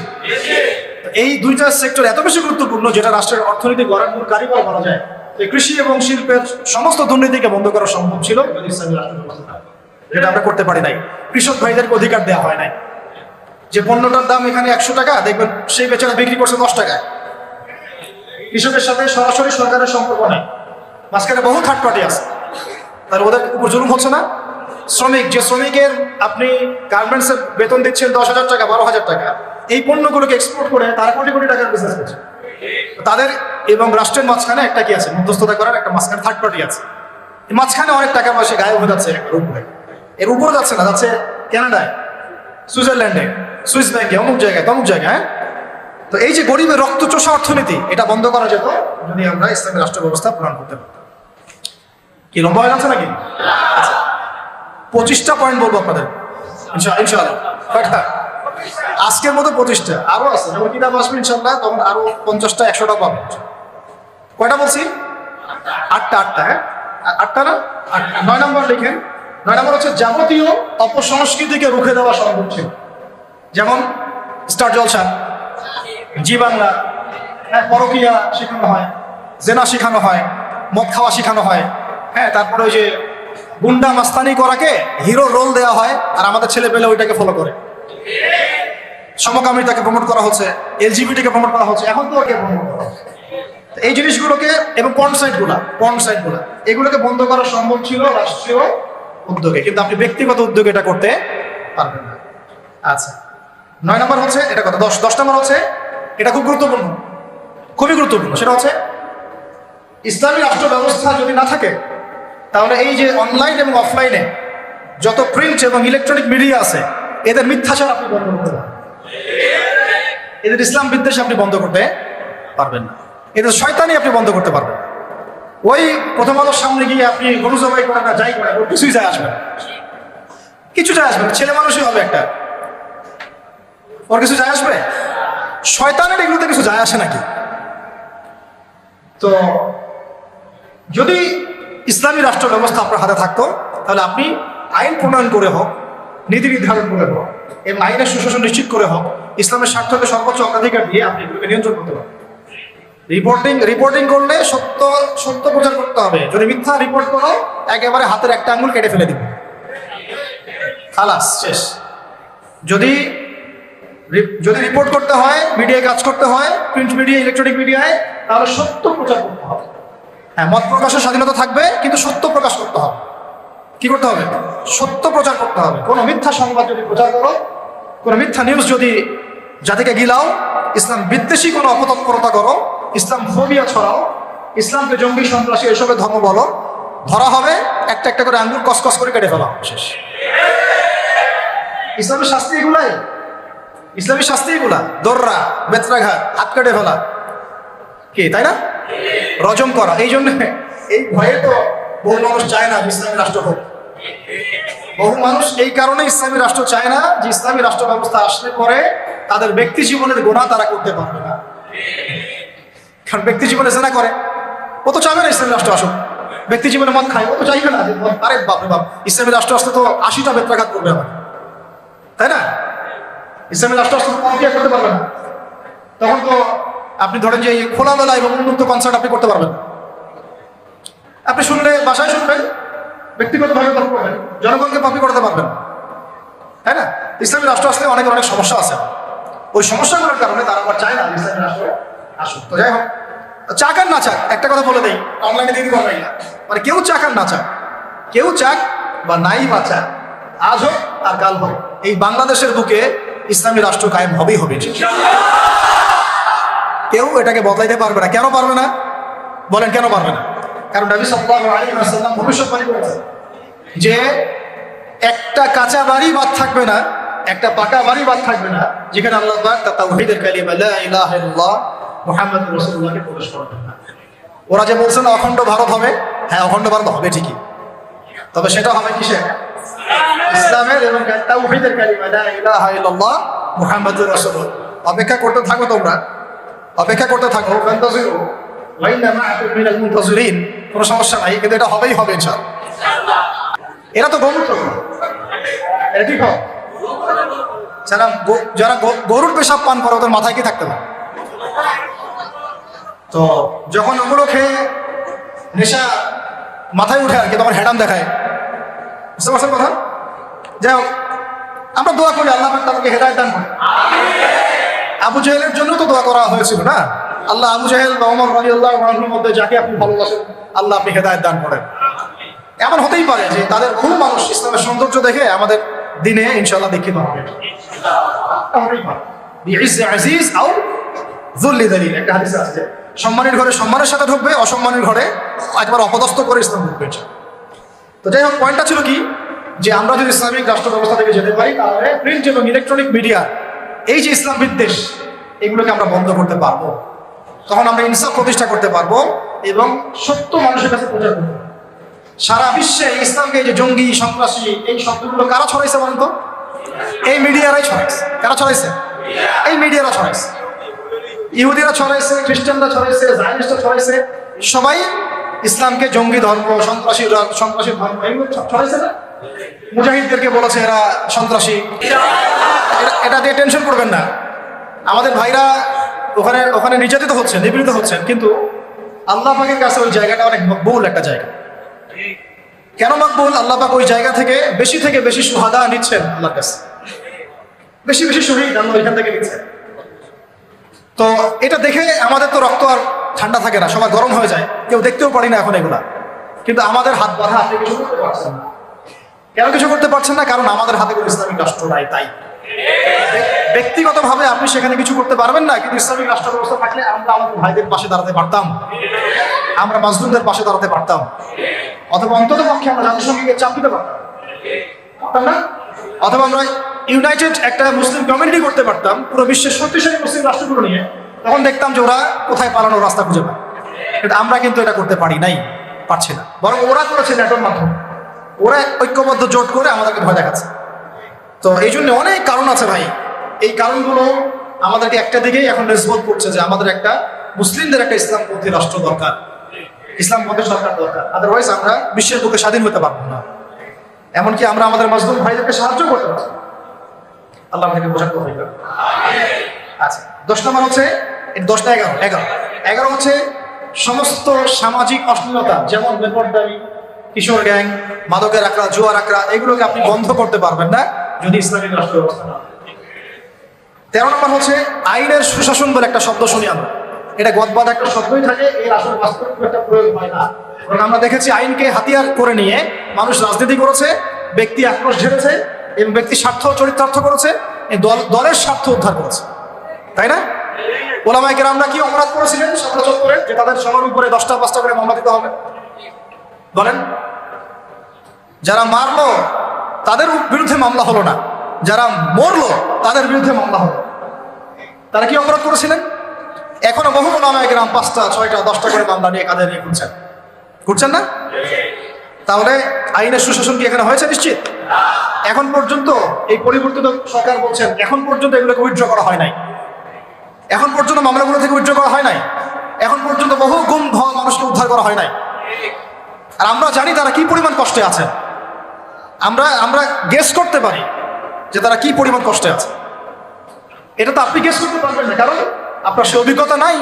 এই দুইটা সেক্টর এত বেশি গুরুত্বপূর্ণ, যেটা রাষ্ট্রের অর্থনীতি গড়ার মূল কারিগর বলা যায়। এই কৃষি এবং শিল্পের সমস্ত দুর্নীতিকে বন্ধ করা সম্ভব ছিল যদি ইসলামী রাষ্ট্র ব্যবস্থা থাকতো, যেটা আমরা করতে পারি নাই। কৃষক ভাইদেরকে অধিকার দেওয়া হয় নাই, যে পণ্যটার দাম এখানে 100 টাকা, দেখবেন সেই বেচারা বিক্রি করছে 10 টাকায়। কৃষকের সাথে সরাসরি সরকারের সম্পর্ক নাই, মাঝখানে বহু থার্ড পার্টি আছে, তাহলে ওদের উপর জুলুম হচ্ছে না? যে শ্রমিকের আপনি গার্মেন্টসের বেতন দিচ্ছেন 10,000 টাকা, 12,000 টাকা, এই পণ্যগুলোকে এক্সপোর্ট করে তারা কোটি কোটি টাকার বিজনেস করছে, তাদের এবং রাষ্ট্রের মাঝখানে একটা কি আছে, মধ্যস্থতা করার একটা মাঝখানে থার্ড পার্টি আছে। মাঝখানে অনেক টাকা পয়সা গায়েব হয়ে যাচ্ছে, এর উপরে যাচ্ছে না, যাচ্ছে কানাডায়, সুইজারল্যান্ডে, সুইস ব্যাংকে, অমুক জায়গায় তমুক জায়গায়। হ্যাঁ, তো এই যে গরিবের রক্ত চোষা অর্থনীতি, এটা বন্ধ করা যেত যদি আমরা ইসলামী রাষ্ট্র ব্যবস্থা প্রণয়ন করতে পারতাম। কি লম্বা হয়ে যাচ্ছে নাকি? আচ্ছা, 25টা পয়েন্ট বলবো আপনাদের ইনশাআল্লাহ। কয়টা? আজকের মতো 25টা, আরো আছে, যখন কিতাব আসবে ইনশাআল্লাহ তখন আরো 50টা 100টা পাবেন। কয়টা বলছি? 8টা। হ্যাঁ, 8টা না? 9 নম্বর লিখেন। 9 নম্বর হচ্ছে যাবতীয় অপসংস্কৃতিকে রুখে দেওয়া সম্ভব ছিল, যেমন স্টার জলসা, জি বাংলা, হ্যাঁ পরকীয়া শেখানো হয়, জেনা শেখানো হয়, মদ খাওয়া শেখানো হয়, হ্যাঁ তারপরে ওই যে গুন্ডা মাস্তানি করাকে হিরো রোল দেওয়া হয়, আর আমাদের ছেলে পেলে ওইটাকে ফলো করে। সমকামিতাকে প্রমোট করা হচ্ছে, এলজিবিটিকে প্রমোট করা হচ্ছে, এখন তো ওকে প্রমোট করা হচ্ছে। এই জিনিসগুলোকে এবং পর্ন সাইটগুলা এগুলোকে বন্ধ করা সম্ভব ছিল রাষ্ট্রীয় উদ্যোগে, কিন্তু আপনি ব্যক্তিগত উদ্যোগে এটা করতে পারবেন না। আচ্ছা, 9 নম্বর হচ্ছে এটা কথা। 10 নম্বর হচ্ছে, এটা খুব গুরুত্বপূর্ণ, খুবই গুরুত্বপূর্ণ, সেটা হচ্ছে ইসলামী রাষ্ট্র ব্যবস্থা যদি না থাকে তাহলে এই যে অনলাইন এবং অফলাইনে যত প্রিন্ট এবং ইলেকট্রনিক মিডিয়া আছে এদের মিথ্যাচার আপনি বন্ধ করতে পারবেন, এদের ইসলাম বিদ্বেষ আপনি বন্ধ করতে পারবেন না, এদের শয়তানি আপনি বন্ধ করতে পারবেন। ওই প্রথম আলোর সামনে গিয়ে আপনি গরু জবাই করেন না যাই করেন, ওর কিছুই যায় আসবে না, কিছু যায় আসবে না, ছেলে মানুষই হবে একটা, ওর কিছু যায় আসবে? শয়তানের এগুলোতে কিছু যায় আসে নাকি? তো যদি ইসলামী রাষ্ট্র ব্যবস্থা আপনার হাতে থাকতো তাহলে আপনি আইন প্রণয়ন করে হোক, নীতি নির্ধারণ করে হোক এবং আইনের সুশাসন নিশ্চিত করে হোক, ইসলামের স্বার্থকে সর্বোচ্চ অগ্রাধিকার দিয়ে আপনি এগুলোকে নিয়ন্ত্রণ করতে পারেন। রিপোর্টিং করলে সত্য প্রচার করতে হবে, যদি মিথ্যা রিপোর্ট করো একেবারে হাতের একটা আঙ্গুল কেটে ফেলে দিবে, খালাস শেষ। যদি রিপোর্ট করতে হয়, মিডিয়ায় কাজ করতে হয়, প্রিন্ট মিডিয়া ইলেকট্রনিক মিডিয়ায়, তাহলে সত্য প্রচার করতে হবে। হ্যাঁ, মত প্রকাশের স্বাধীনতা থাকবে কিন্তু সত্য প্রকাশ করতে হবে। কি করতে হবে? সত্য প্রচার করতে হবে। কোনো মিথ্যা সংবাদ যদি প্রচার করো, কোনো মিথ্যা নিউজ যদি জাতিকে গিলাও, ইসলাম বিদ্বেষী কোনো অপতৎপরতা করো, ইসলাম ফোবিয়া ছড়াও, ইসলামকে জঙ্গি সন্ত্রাসী এসবের ধর্ম বলো, ধরা হবে, একটা একটা করে আঙ্গুল কসকস করে কেটে ফেলা শেষ। ইসলামের শাস্তি এগুলাই, ইসলামী শাস্তি এগুলা, দর্রা, বেত্রাঘাত, হাত কেটে ফেলা, কি তাই না? রজম করা। এই জন্য এই ভয়ে তো বহু মানুষ চায় না ইসলামী রাষ্ট্র হোক। বহু মানুষ এই কারণে ইসলামী রাষ্ট্র চায় না যে ইসলামী রাষ্ট্র ব্যবস্থা আসলে পরে তাদের ব্যক্তি জীবনের গুনাহ তারা করতে পারবে না। কারণ ব্যক্তি জীবনে জেনা করে, ও তো চাইবে না ইসলামী রাষ্ট্র আসুক। ব্যক্তি জীবনে মদ খায়, ও তো চাইবে না যে আরে বাপরে বাপ ইসলামী রাষ্ট্র আসলে তো 80টা বেত্রাঘাত করবে আমার, তাই না? ইসলামী রাষ্ট্র আসলে করতে পারবে না। তখন তো আপনি ধরেন যে খোলামেলা এবং উন্মুক্ত কনসার্ট আপনি করতে পারবেন। আপনি শুনলে বাসায় শুনবেন, ব্যক্তিগতভাবে করবেন, জনগণকে পাপি করতে পারবেন, তাই না? ইসলামী রাষ্ট্র আসলে অনেক সমস্যা আছে, ওই সমস্যাগুলোর কারণে তারা আবার চায় না ইসলামী রাষ্ট্র আসুক। তো যাই হোক, চাক আর না চাক, একটা কথা বলে দেই, অনলাইনে দিয়ে দিব মানে কেউ চাক আর না চাক, কেউ চাক বা নাই বা চাক, আজ হোক আর কাল হোক, এই বাংলাদেশের বুকে ইসলামী রাষ্ট্র কায়েম হবেই হবে। কেউ এটাকে বদলাইতে পারবে না। কেন পারবে না বলেন? কেন পারবে না? কারণ নবী সাল্লাল্লাহু আলাইহি ওয়াসাল্লাম ভবিষ্যৎবাণী করেছেন যে একটা কাঁচা বাড়ি বাদ থাকবে না, একটা পাকা বাড়ি বাদ থাকবে না যেখানে আল্লাহ পাক তাওহীদের কালিমা লা ইলাহা ইল্লাল্লাহ মুহাম্মাদুর রাসূলুল্লাহকে প্রবেশ করাবেন না। ওরা যে বলছেন অখণ্ড ভারত হবে, হ্যাঁ অখণ্ড ভারত হবে ঠিকই, তবে সেটা হবে কিসের? ইসলামের এবং তাওহীদের কালিমা লা ইলাহা ইল্লাল্লাহ মুহাম্মাদুর রাসূলুল্লাহ। অপেক্ষা করতে থাকো, তোমরা অপেক্ষা করতে থাকো, ফান্তাজিরু ওয়া ইন্না মা'আকুম মিনাল মুনতাজিরিন। কোনো সমস্যা নাই, কিন্তু এটা হবেই হবে ইনশাআল্লাহ। এরা তো গরুর তো, এটা ঠিক হবে। যারা গরুর পেশাব পান করে ওদের মাথায় কি থাকতে পারে? তো যখন ওগুলো খেয়ে নেশা মাথায় উঠে আর কি, তখন হেডাম দেখায়, বুঝতে পারছেন কথা? যাই হোক, আমরা দোয়া করি আল্লাহ পাক তাদেরকে হেদায়েত দান করে। আবু জাহেলের জন্য তো দোয়া করা হয়েছিল না? আল্লাহ আবু জাহেল বা ওমর রাদিয়াল্লাহু আনহুর মধ্যে যাকে আপনি ভালোবাসেন আল্লাহ আপনি হেদায়েত দান করেন। এমন হতেই পারে যে তাদের খুব মানুষ ইসলামের সৌন্দর্য দেখে আমাদের দিনে ইনশাআল্লাহ দীক্ষিত হবে। আজিজ আও যুল্লি দালিল, একটা হাদিস আছে, সম্মানের ঘরে সম্মানের সাথে ঢুকবে, অসম্মানের ঘরে একবার অপদস্থ করে ইসলাম ঢুকবে। তো যাই হোক, পয়েন্টটা ছিল কি, যে আমরা যদি ইসলামিক রাষ্ট্র ব্যবস্থা থেকে যেতে পারি তাহলে প্রিন্ট এবং ইলেকট্রনিক মিডিয়া এই যে ইসলাম বিদ্বেষ এগুলোকে আমরা বন্ধ করতে পারবো। তখন আমরা ইনসাফ প্রতিষ্ঠা করতে পারবো এবং সত্য মানুষের কাছে প্রচার করবো। সারা বিশ্বে ইসলামকে এই যে জঙ্গি সন্ত্রাসী এই শব্দগুলো কারা ছড়াইছে বলেন তো? এই মিডিয়ারাই ছড়াইছে। কারা ছড়াইছে? এই মিডিয়ারা ছড়াইছে। ইহুদিরা ছড়াইছে, খ্রিস্টানরা ছড়াইছে, জায়নিস্টরা ছড়াইছে, সবাই ইসলামকে জঙ্গি ধর্ম, সন্ত্রাসী ধর্ম এগুলো ছড়াইছে না? মুজাহিদদেরকে বলেছে এরা সন্ত্রাসী। এটা দিয়ে টেনশন করবেন না, আমাদের ভাইরা ওখানে নির্যাতিত হচ্ছেন, নিপীড়িত হচ্ছেন, কিন্তু আল্লাহ পাকের কাছে ওই জায়গাটা অনেক মকবুল একটা জায়গা। কেন মকবুল? আল্লাহ পাক ওই জায়গা থেকে বেশি শুহাদা নিচ্ছেন আল্লাহর কাছে, বেশি শহীদ আল্লাহ ওইখান থেকে নিচ্ছেন। তো এটা দেখে আমাদের তো রক্ত আর ঠান্ডা থাকে না, সবাই গরম হয়ে যায়, কেউ দেখতেও পারি না এখন এগুলা। কিন্তু আমাদের হাত বাঁধা, আপনি কিছু করতে পারছেন না। কেন কিছু করতে পারছেন না? কারণ আমাদের হাতে কোনো ইসলামিক রাষ্ট্র নাই। তাই ব্যক্তিগতভাবে আপনি সেখানে কিছু করতে পারবেন না, কিন্তু ইসলামিক রাষ্ট্র ব্যবস্থা থাকলে আমরা আমাদের ভাইদের পাশে দাঁড়াতে পারতাম, আমরা মাজলুমদের পাশে দাঁড়াতে পারতাম, অথবা অন্তত পক্ষে আমরা জাতিসংঘকে চাপ দিতে পারতাম। পারতাম না? অথবা আমরা ইউনাইটেড একটা মুসলিম কমিউনিটি করতে পারতাম পুরো বিশ্বের শক্তিশালী মুসলিম রাষ্ট্রগুলো নিয়ে, তখন দেখতাম যে ওরা কোথায় পালানোর রাস্তা খুঁজে পায়। কিন্তু আমরা কিন্তু এটা করতে পারি নাই, পারছি না। বরং ওরা করেছে নেটোর মাধ্যমে, ওরা ঐক্যবদ্ধ জোট করে আমাদেরকে ভয় দেখাচ্ছে। তো এই জন্য অনেক কারণ আছে ভাই। এই কারণগুলো আমাদেরকে একটা দিকেই এখন রেসপন্স করছে যে আমাদের একটা মুসলিমদের একটা ইসলামপন্থী রাষ্ট্র দরকার, ইসলামপন্থী সরকার দরকার। আদারওয়াইজ আমরা বিশ্বের বুকে স্বাধীন হতে পারবো না। এমনকি আমরা আমাদের মাজলুম ভাইদেরকে সাহায্য করতে পারছি। আল্লাহ আমাদেরকে বোঝার কথা বলবেন। আচ্ছা, 10 নম্বর হচ্ছে 10 না 11 হচ্ছে সমস্ত সামাজিক অশ্লীলতা, যেমন বেপরদামি, কিশোর গ্যাং, মাদকের আকড়া, জুয়ার আকড়া, এগুলোকে আপনি বন্ধ করতে পারবেন না যদি ইসলামিক রাষ্ট্র ব্যবস্থা না। 13 নম্বর হচ্ছে আইনের সুশাসন বলে একটা শব্দ শুনি আমরা। এটা গদবাদ একটা শব্দই থাকে, এর আসলে বাস্তব একটা প্রয়োগ হয় না। আমরা দেখেছি আইনকে হাতিয়ার করে নিয়ে মানুষ রাজনীতি করেছে, ব্যক্তি আক্রোশ ঝেড়েছে এবং ব্যক্তি স্বার্থ চরিতার্থ করেছে, দলের স্বার্থ উদ্ধার করেছে, তাই না? ওলামায়ে কেরামরা কি অপরাধ করেছিলেন শাপলা চত্বরে যে তাদের সবার উপরে 10টা 5টা করে মামলা দিতে হবে? বলেন। যারা মারলো তাদের বিরুদ্ধে মামলা হলো না, যারা মরলো তাদের বিরুদ্ধে মামলা হলো। তারা কি অপরাধ করেছিলেন? এখনো বহু ওলামায়ে কেরাম 5টা 6টা 10টা করে মামলা নিয়ে কাঁধে নিয়ে ঘুরছেন না? তাহলে আইনের সুশাসন কি এখানে হয়েছে? নিশ্চিত। এখন পর্যন্ত এই পরিবর্তিত সরকার বলছেন এখন পর্যন্ত এগুলোকে উইথড্র করা হয় নাই, এখন পর্যন্ত মামলাগুলো থেকে উইথড্র করা হয় নাই, এখন পর্যন্ত বহু গুম হওয়া মানুষকে উদ্ধার করা হয় নাই। আর আমরা জানি তারা কি পরিমাণ কষ্টে আছে। আমরা গেস করতে পারি যে তারা কি পরিমাণ কষ্টে আছে। এটা তো আপনি গেস করতে পারবেন না, কারণ আপনার সে অভিজ্ঞতা নাই,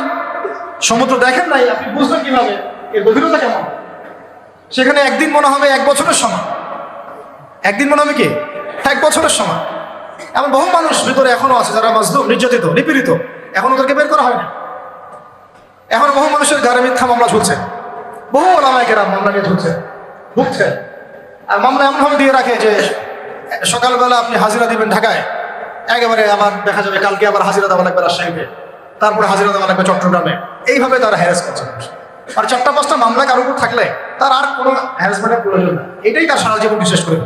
সমুদ্র দেখেন নাই, আপনি বুঝবেন কিভাবে এর গভীরতা কেমন। সেখানে একদিন মনে হবে 1 বছরের সময়, একদিন মনে হবে কি 1 বছরের সময়। এমন বহু মানুষ ভিতরে এখনো আছে যারা মাজলুম, নির্যাতিত, নিপীড়িত, এখন ওদেরকে বের করা হয় না। এখন বহু মানুষের ঘরে মিথ্যা মামলা ঝুলছে, বহু ওলামায়ে কেরাম মামলা নিয়ে ঝুলছে, ভুগছে। আর মামলা এমনভাবে দিয়ে রাখে যে সকালবেলা আপনি হাজিরা দিবেন ঢাকায়, একেবারে আবার দেখা যাবে কালকে আবার হাজিরা দেওয়া লাগবে রাজশাহীতে, তারপরে হাজিরা দেওয়া লাগবে চট্টগ্রামে। এইভাবে তারা হ্যারাস করছে। আর 4টা 5টা মামলা কারোর উপর থাকলে তার আর কোনো হ্যারাসমেন্টের প্রয়োজন না। এটাই তার সারা জীবন বিশেষ করে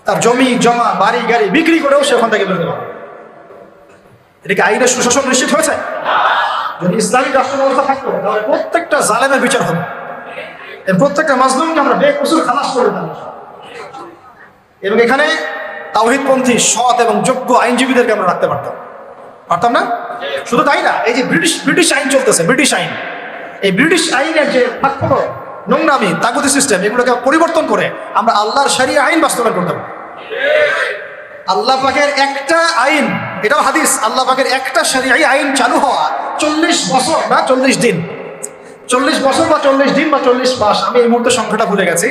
তার জমি জমা বাড়ি গাড়ি বিক্রি করেও সে ওখান থেকে বেরোতে পারে। এটাকে আইনের সুশাসন নিশ্চিত হয়েছে? যদি ইসলামিক রাষ্ট্র ব্যবস্থা থাকতো তাহলে প্রত্যেকটা জালেমের বিচার হবে, প্রত্যেকটা মাজলুমকে আমরা বেকসুর খালাস করে দিতাম। এবং এখানে তাওহীদপন্থী সৎ এবং যোগ্য আইনজীবীদেরকে আমরা রাখতে পারতাম না? শুধু তাই না, এই যে ব্রিটিশ আইন চলতেছে, ব্রিটিশ আইন, এই ব্রিটিশ আইনের যে ফাঁকফোকর, নোংরামি, তাগুতি সিস্টেম, এগুলোকে পরিবর্তন করে আমরা আল্লাহর শরিয়া আইন বাস্তবায়ন করতে পারি। আল্লাহ পাকের একটা আইন, এটাও হাদিস, আল্লাহ পাকের একটা শরিয়াই আইন চালু হওয়া 40 বছর না 40 দিন, 40 বছর বা 40 দিন বা 40 মাস, আমি এই মুহূর্তে সংখ্যাটা ভুলে গেছি।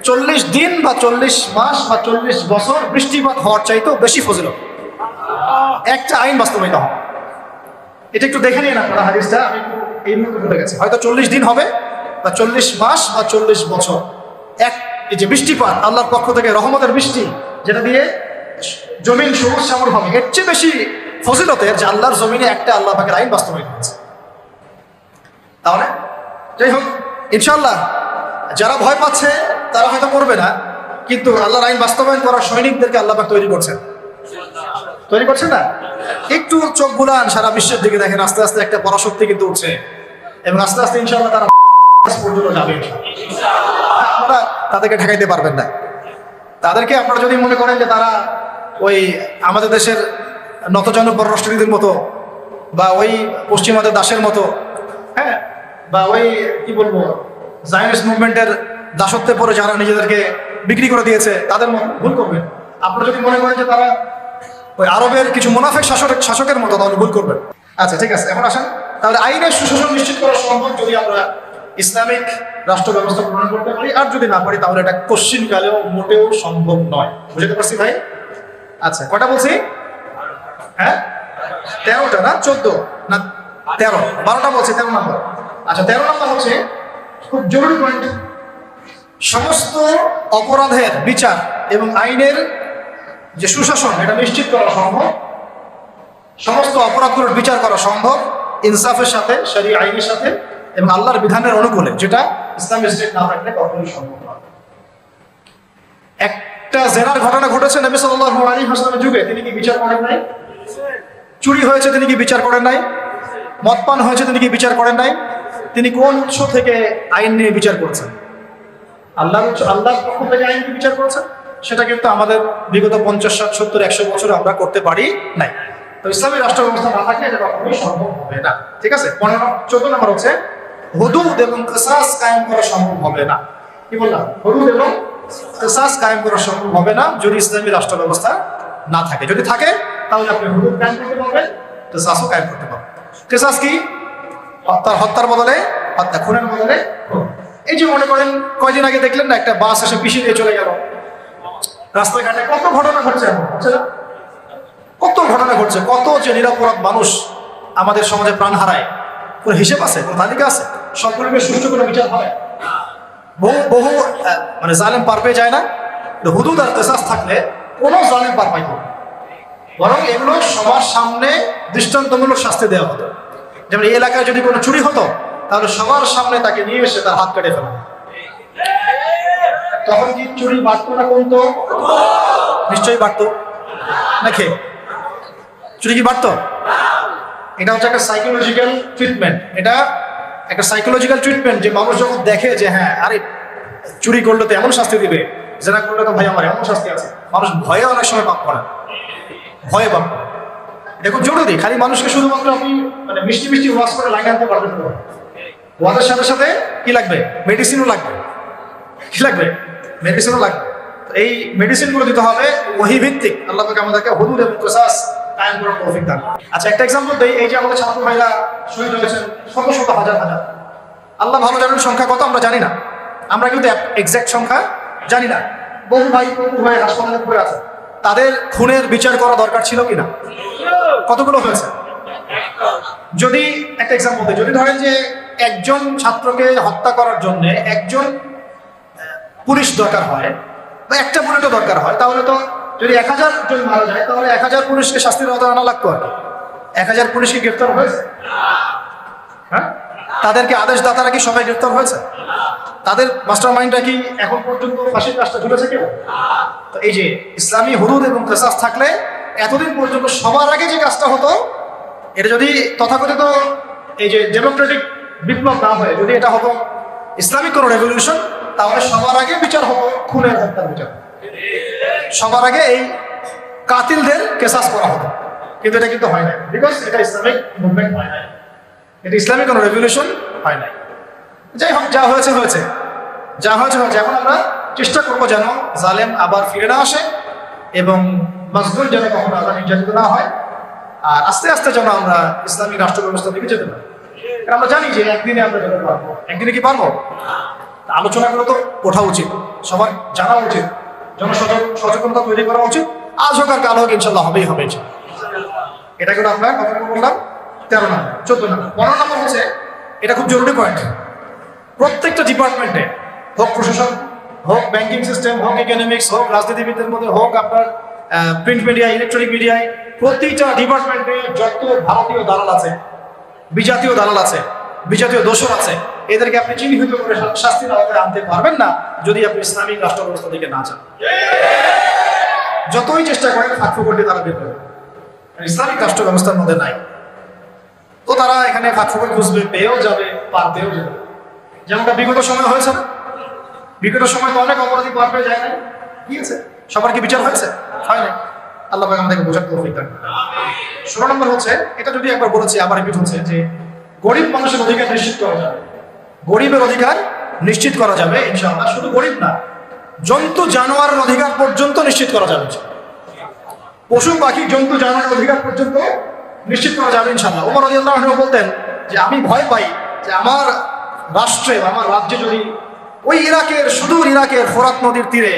40 দিন বা 40 মাস বা 40 বছর বৃষ্টিপাত হওয়ার চাইতেও বেশি ফজিলত একটা আইন বাস্তবায়িত হয়। এটা একটু দেখে নিন আপনারা হাদিসটা, আমি এই মুহূর্তে ভুলে গেছি। হয়তো 40 দিন হবে বা 40 মাস বা 40 বছর। এই যে বৃষ্টিপাত আল্লাহর পক্ষ থেকে রহমতের বৃষ্টি, যেটা দিয়ে জমিন সবুজ শ্যামল হবে, এর চেয়ে বেশি ফজিলতের যে আল্লাহর জমিনে একটা আল্লাহ পাকের আইন বাস্তবায়িত হয়েছে। তাহলে যাই হোক, ইনশাআল্লাহ যারা ভয় পাচ্ছে তারা হয়তো করবে না, কিন্তু আল্লাহর আইন বাস্তবায়ন করার সৈনিকদেরকে আল্লাহ পাক তৈরি করছেন না? একটু চোখ বুলান সারা বিশ্বের দিকে, দেখেন আস্তে আস্তে একটা পরাশক্তি কিন্তু উঠছে এবং আস্তে আস্তে ইনশাআল্লাহ তারা পর্যন্ত যাবে। আপনারা তাদেরকে ঠেকাইতে পারবেন না। তাদেরকে আপনারা যদি মনে করেন যে তারা ওই আমাদের দেশের নতজন পররাষ্ট্রনীতির মতো বা ওই পশ্চিমাদের দাসের মতো, হ্যাঁ, বা ওই কি বলবো জায়নিস্ট মুভমেন্টের দাসত্বে পড়ে যারা নিজেদেরকে বিক্রি করে দিয়েছে তাদের মতো, ভুল করবেন। আপনারা যদি মনে করেন যে তারা ওই আরবের কিছু মুনাফেক শাসকের মতো, তাহলে ভুল করবেন। আচ্ছা, ঠিক আছে, এখন আসেন তাহলে আইনের সুশাসন নিশ্চিত করা সম্ভব যদি আমরা ইসলামিক রাষ্ট্র ব্যবস্থা প্রণয়ন করতে পারি, আর যদি না পারি তাহলে এটা কোশ্চিনকালেও মোটেও সম্ভব নয়। বুঝতে পারছি ভাই? আচ্ছা, কটা বলছি? হ্যাঁ, 13টা না 14 না 13, 12টা বলছি, 13 নম্বর। আচ্ছা, 13 নম্বর হচ্ছে খুব জরুরি পয়েন্ট। সমস্ত অপরাধের বিচার এবং আইনের যে সুশাসন এটা নিশ্চিত করা সম্ভব, সমস্ত অপরাধগুলোর বিচার করা সম্ভব ইনসাফের সাথে, শরিয়া আইনের সাথে এবং আল্লাহর বিধানের অনুকূলে, যেটা ইসলামিক স্টেট না থাকলে কখনোই সম্ভব নয়। একটা জেনার ঘটনা ঘটেছে নবী সাল্লাল্লাহু আলাইহি ওয়াসাল্লামের যুগে, তিনি কি বিচার করেন নাই? চুরি হয়েছে, তিনি কি বিচার করেন নাই? মদপান হয়েছে, তিনি কি বিচার করেন নাই? তিনি কোন উৎস থেকে আইন নিয়ে বিচার করেছেন? আল্লাহর পক্ষ থেকে আইন নিয়ে বিচার করেছেন। সেটা কিন্তু আমাদের বিগত 50, 60, 70, 100 বছর আমরা করতে পারি নাই। তো ইসলামী রাষ্ট্র ব্যবস্থা না থাকলে এটা কখনোই সম্ভব হবে না। ঠিক আছে, 14 নম্বর হচ্ছে হুদুদ এবং কিসাস কায়েম করা সম্ভব হবে না। কি বললাম? হুদুদ এবং কিসাস কায়েম করা সম্ভব হবে না যদি ইসলামী রাষ্ট্র ব্যবস্থা না থাকে। যদি থাকে তাহলে আপনি হুদুদ কায়েম করতে পারবেন, কিসাসও কায়েম করতে পারবেন। কিসাস কি? হত্যার বদলে হত্যা, খুনের বদলে খুন। এই যে মনে করেন কয়দিন আগে দেখলেন না, একটা বাস এসে পিছিয়ে দিয়ে চলে গেল। রাস্তাঘাটে কত ঘটনা ঘটছে এখন, হচ্ছে না? কত ঘটনা ঘটছে, কত যে নিরাপরাধ মানুষ আমাদের সমাজে প্রাণ হারায়। কোনো হিসেব আছে, কোনো তালিকা আছে? সবগুলোকে সুষ্ঠু কোনো বিচার হয়? বহু মানে জালেম পার পেয়ে যায় না। হুদুদ আর কিসাস থাকলে কোনো জালেম পার পাইত না, বরং এগুলো সবার সামনে দৃষ্টান্তমূলক শাস্তি দেওয়া হতো। যেমন এই এলাকায় যদি কোনো চুরি হতো, তাহলে সবার সামনে তাকে নিয়ে এসে তার হাত কেটে ফেলা। তখন কি চুরি বাড়তো না কমতো? নিশ্চয়ই বাড়তো নাকি? চুরি কি বাড়তো? এটা হচ্ছে একটা সাইকোলজিক্যাল ট্রিটমেন্ট। এটা একটা সাইকোলজিক্যাল ট্রিটমেন্ট যে মানুষ যখন দেখে যে হ্যাঁ, আরে চুরি করলে তো এমন শাস্তি দিবে, জেনা করলে তো ভাই আমার এমন শাস্তি আছে, মানুষ ভয়ে অনেক সময় পাপ করে, ভয়ে পাপ করে। দেখুন জরুরি, খালি মানুষকে শুধুমাত্র আপনি মানে মিষ্টি মিষ্টি ওয়াশ করে লাইন আনতে পারবেন না। ওয়াজের সাথে সাথে কি লাগবে? মেডিসিনও লাগবে। কি লাগবে? মেডিসিনও লাগবে। এই মেডিসিনগুলো দিতে হবে ওহী ভিত্তিক। আল্লাহ পাক আমাদেরকে হুদুদ এবং কিসাস কায়েম করার তৌফিক দান। আচ্ছা, একটা এক্সাম্পল দেই। এই যে আমাদের ছাত্র ভাইরা শহীদ হয়েছেন, শত শত হাজার হাজার, আল্লাহ ভালো জানেন সংখ্যা কত আমরা জানি না। আমরা কিন্তু এক্সাক্ট সংখ্যা জানি না। বহু ভাই হাসপাতালে পড়ে আছে, তাদের খুনের বিচার করা দরকার ছিল কিনা? কতগুলো হয়েছে? যদি একটা এক্সাম্পল দিই, যদি ধরেন যে একজন ছাত্রকে হত্যা করার জন্য একজন পুলিশ দরকার হয় বা একটা বুলেটও দরকার হয়, তাহলে তো যদি 1000 জন মারা যায়, তাহলে 1000 পুলিশকে শাস্তির আওতায় আনা লাগতো। আর 1000 পুলিশকে গ্রেফতার হয়েছে? হ্যাঁ, তাদেরকে আদেশদাতারা কি সবাই গ্রেফতার হয়েছে? তাদের মাস্টার মাইন্ডরা কি এখন পর্যন্ত ফাঁসির কাজটা ঝুলেছে কেউ? তো এই যে ইসলামী হুদুদ এবং কিসাস থাকলে এতদিন পর্যন্ত সবার আগে যে কাজটা হতো, এটা যদি তথাকথিত এই যে ডেমোক্রেটিক বিপ্লব না হয়, যদি এটা হতো ইসলামিক কোনো রেভলিউশন, তাহলে সবার আগে বিচার হতো খুনের, হত্যার বিচার। সবার আগে এই কাতিলদের কিসাস করা হতো। কিন্তু এটা কিন্তু হয় না, বিকজ এটা ইসলামিক মুভমেন্ট হয় না, এটা ইসলামিক কোনো রেভলিউশন হয় নাই। যাই হোক, যা হয়েছে হয়েছে, যা হয়েছে হয়েছে। এখন আমরা চেষ্টা করবো যেন জালেম আবার ফিরে না আসে এবং মাজলুম যেন কখনো আবার নির্যাতিত না হয়, আর আস্তে আস্তে যেন আমরা ইসলামিক রাষ্ট্র ব্যবস্থার দিকে যেতে পারি। আমরা জানি যে একদিনে আমরা যেতে পারবো, একদিনে কি পারবো? আলোচনাগুলো তো ওঠা উচিত, সবার জানা উচিত, জনসচেতনতা তৈরি করা উচিত। আজ হোক আর কাল হোক, ইনশাল্লাহ হবেই হবে। এটা কিন্তু আপনার কথা বললাম 13 নম্বর। 14 নম্বর, 15 নম্বর হচ্ছে, এটা খুব জরুরি পয়েন্ট। প্রত্যেকটা ডিপার্টমেন্টে, হোক প্রশাসন, হোক ব্যাংকিং সিস্টেম, হোক ইকোনমিক্স, হোক রাজনীতিবিদদের মধ্যে, হোক আপনার প্রিন্ট মিডিয়া, ইলেকট্রনিক মিডিয়ায়, প্রতিটা ডিপার্টমেন্টে যত ভারতীয় দালাল আছে, বিজাতীয় দালাল আছে, বিজাতীয় দোষর আছে, এদেরকে আপনি চিহ্নিত করে শাস্তির আওতায় আনতে পারবেন না যদি আপনি ইসলামিক রাষ্ট্র ব্যবস্থা দিকে না যান। যতই চেষ্টা করেন ফাঁকফোকরটি তারা বের করবে, ইসলামিক রাষ্ট্র ব্যবস্থার মধ্যে নাই। তো তারা এখানে ফাঁকফোকর খুঁজবে, পেয়েও যাবে, পারতেও যাবে। যেমনটা বিগত সময় হয়েছে না? বিগত সময় তো অনেক অপরাধী পার পেয়ে যায় নাই। কি আছে, সবার কি বিচার হয়েছে? হয় না। আল্লাহ পাক আমাদেরকে বোঝার তৌফিক দান। 16 নম্বর হচ্ছে, এটা যদি একবার বলেছি আবার রিপিট হচ্ছে, যে গরিব মানুষের অধিকার নিশ্চিত করা যাবে। গরিবের অধিকার নিশ্চিত করা যাবে ইনশাআল্লাহ। শুধু গরিব না, জন্তু জানোয়ারের অধিকার পর্যন্ত নিশ্চিত করা যাবে। পশু পাখি, জন্তু জানোয়ারের অধিকার পর্যন্ত নিশ্চিত করা যাবে ইনশাআল্লাহ। ওমর রাদিয়াল্লাহু আনহু বলতেন যে আমি ভয় পাই যে আমার রাষ্ট্রে, আমার রাজ্যে যদি ওই ইরাকের, সুদূর ইরাকের ফোরাত নদীর তীরে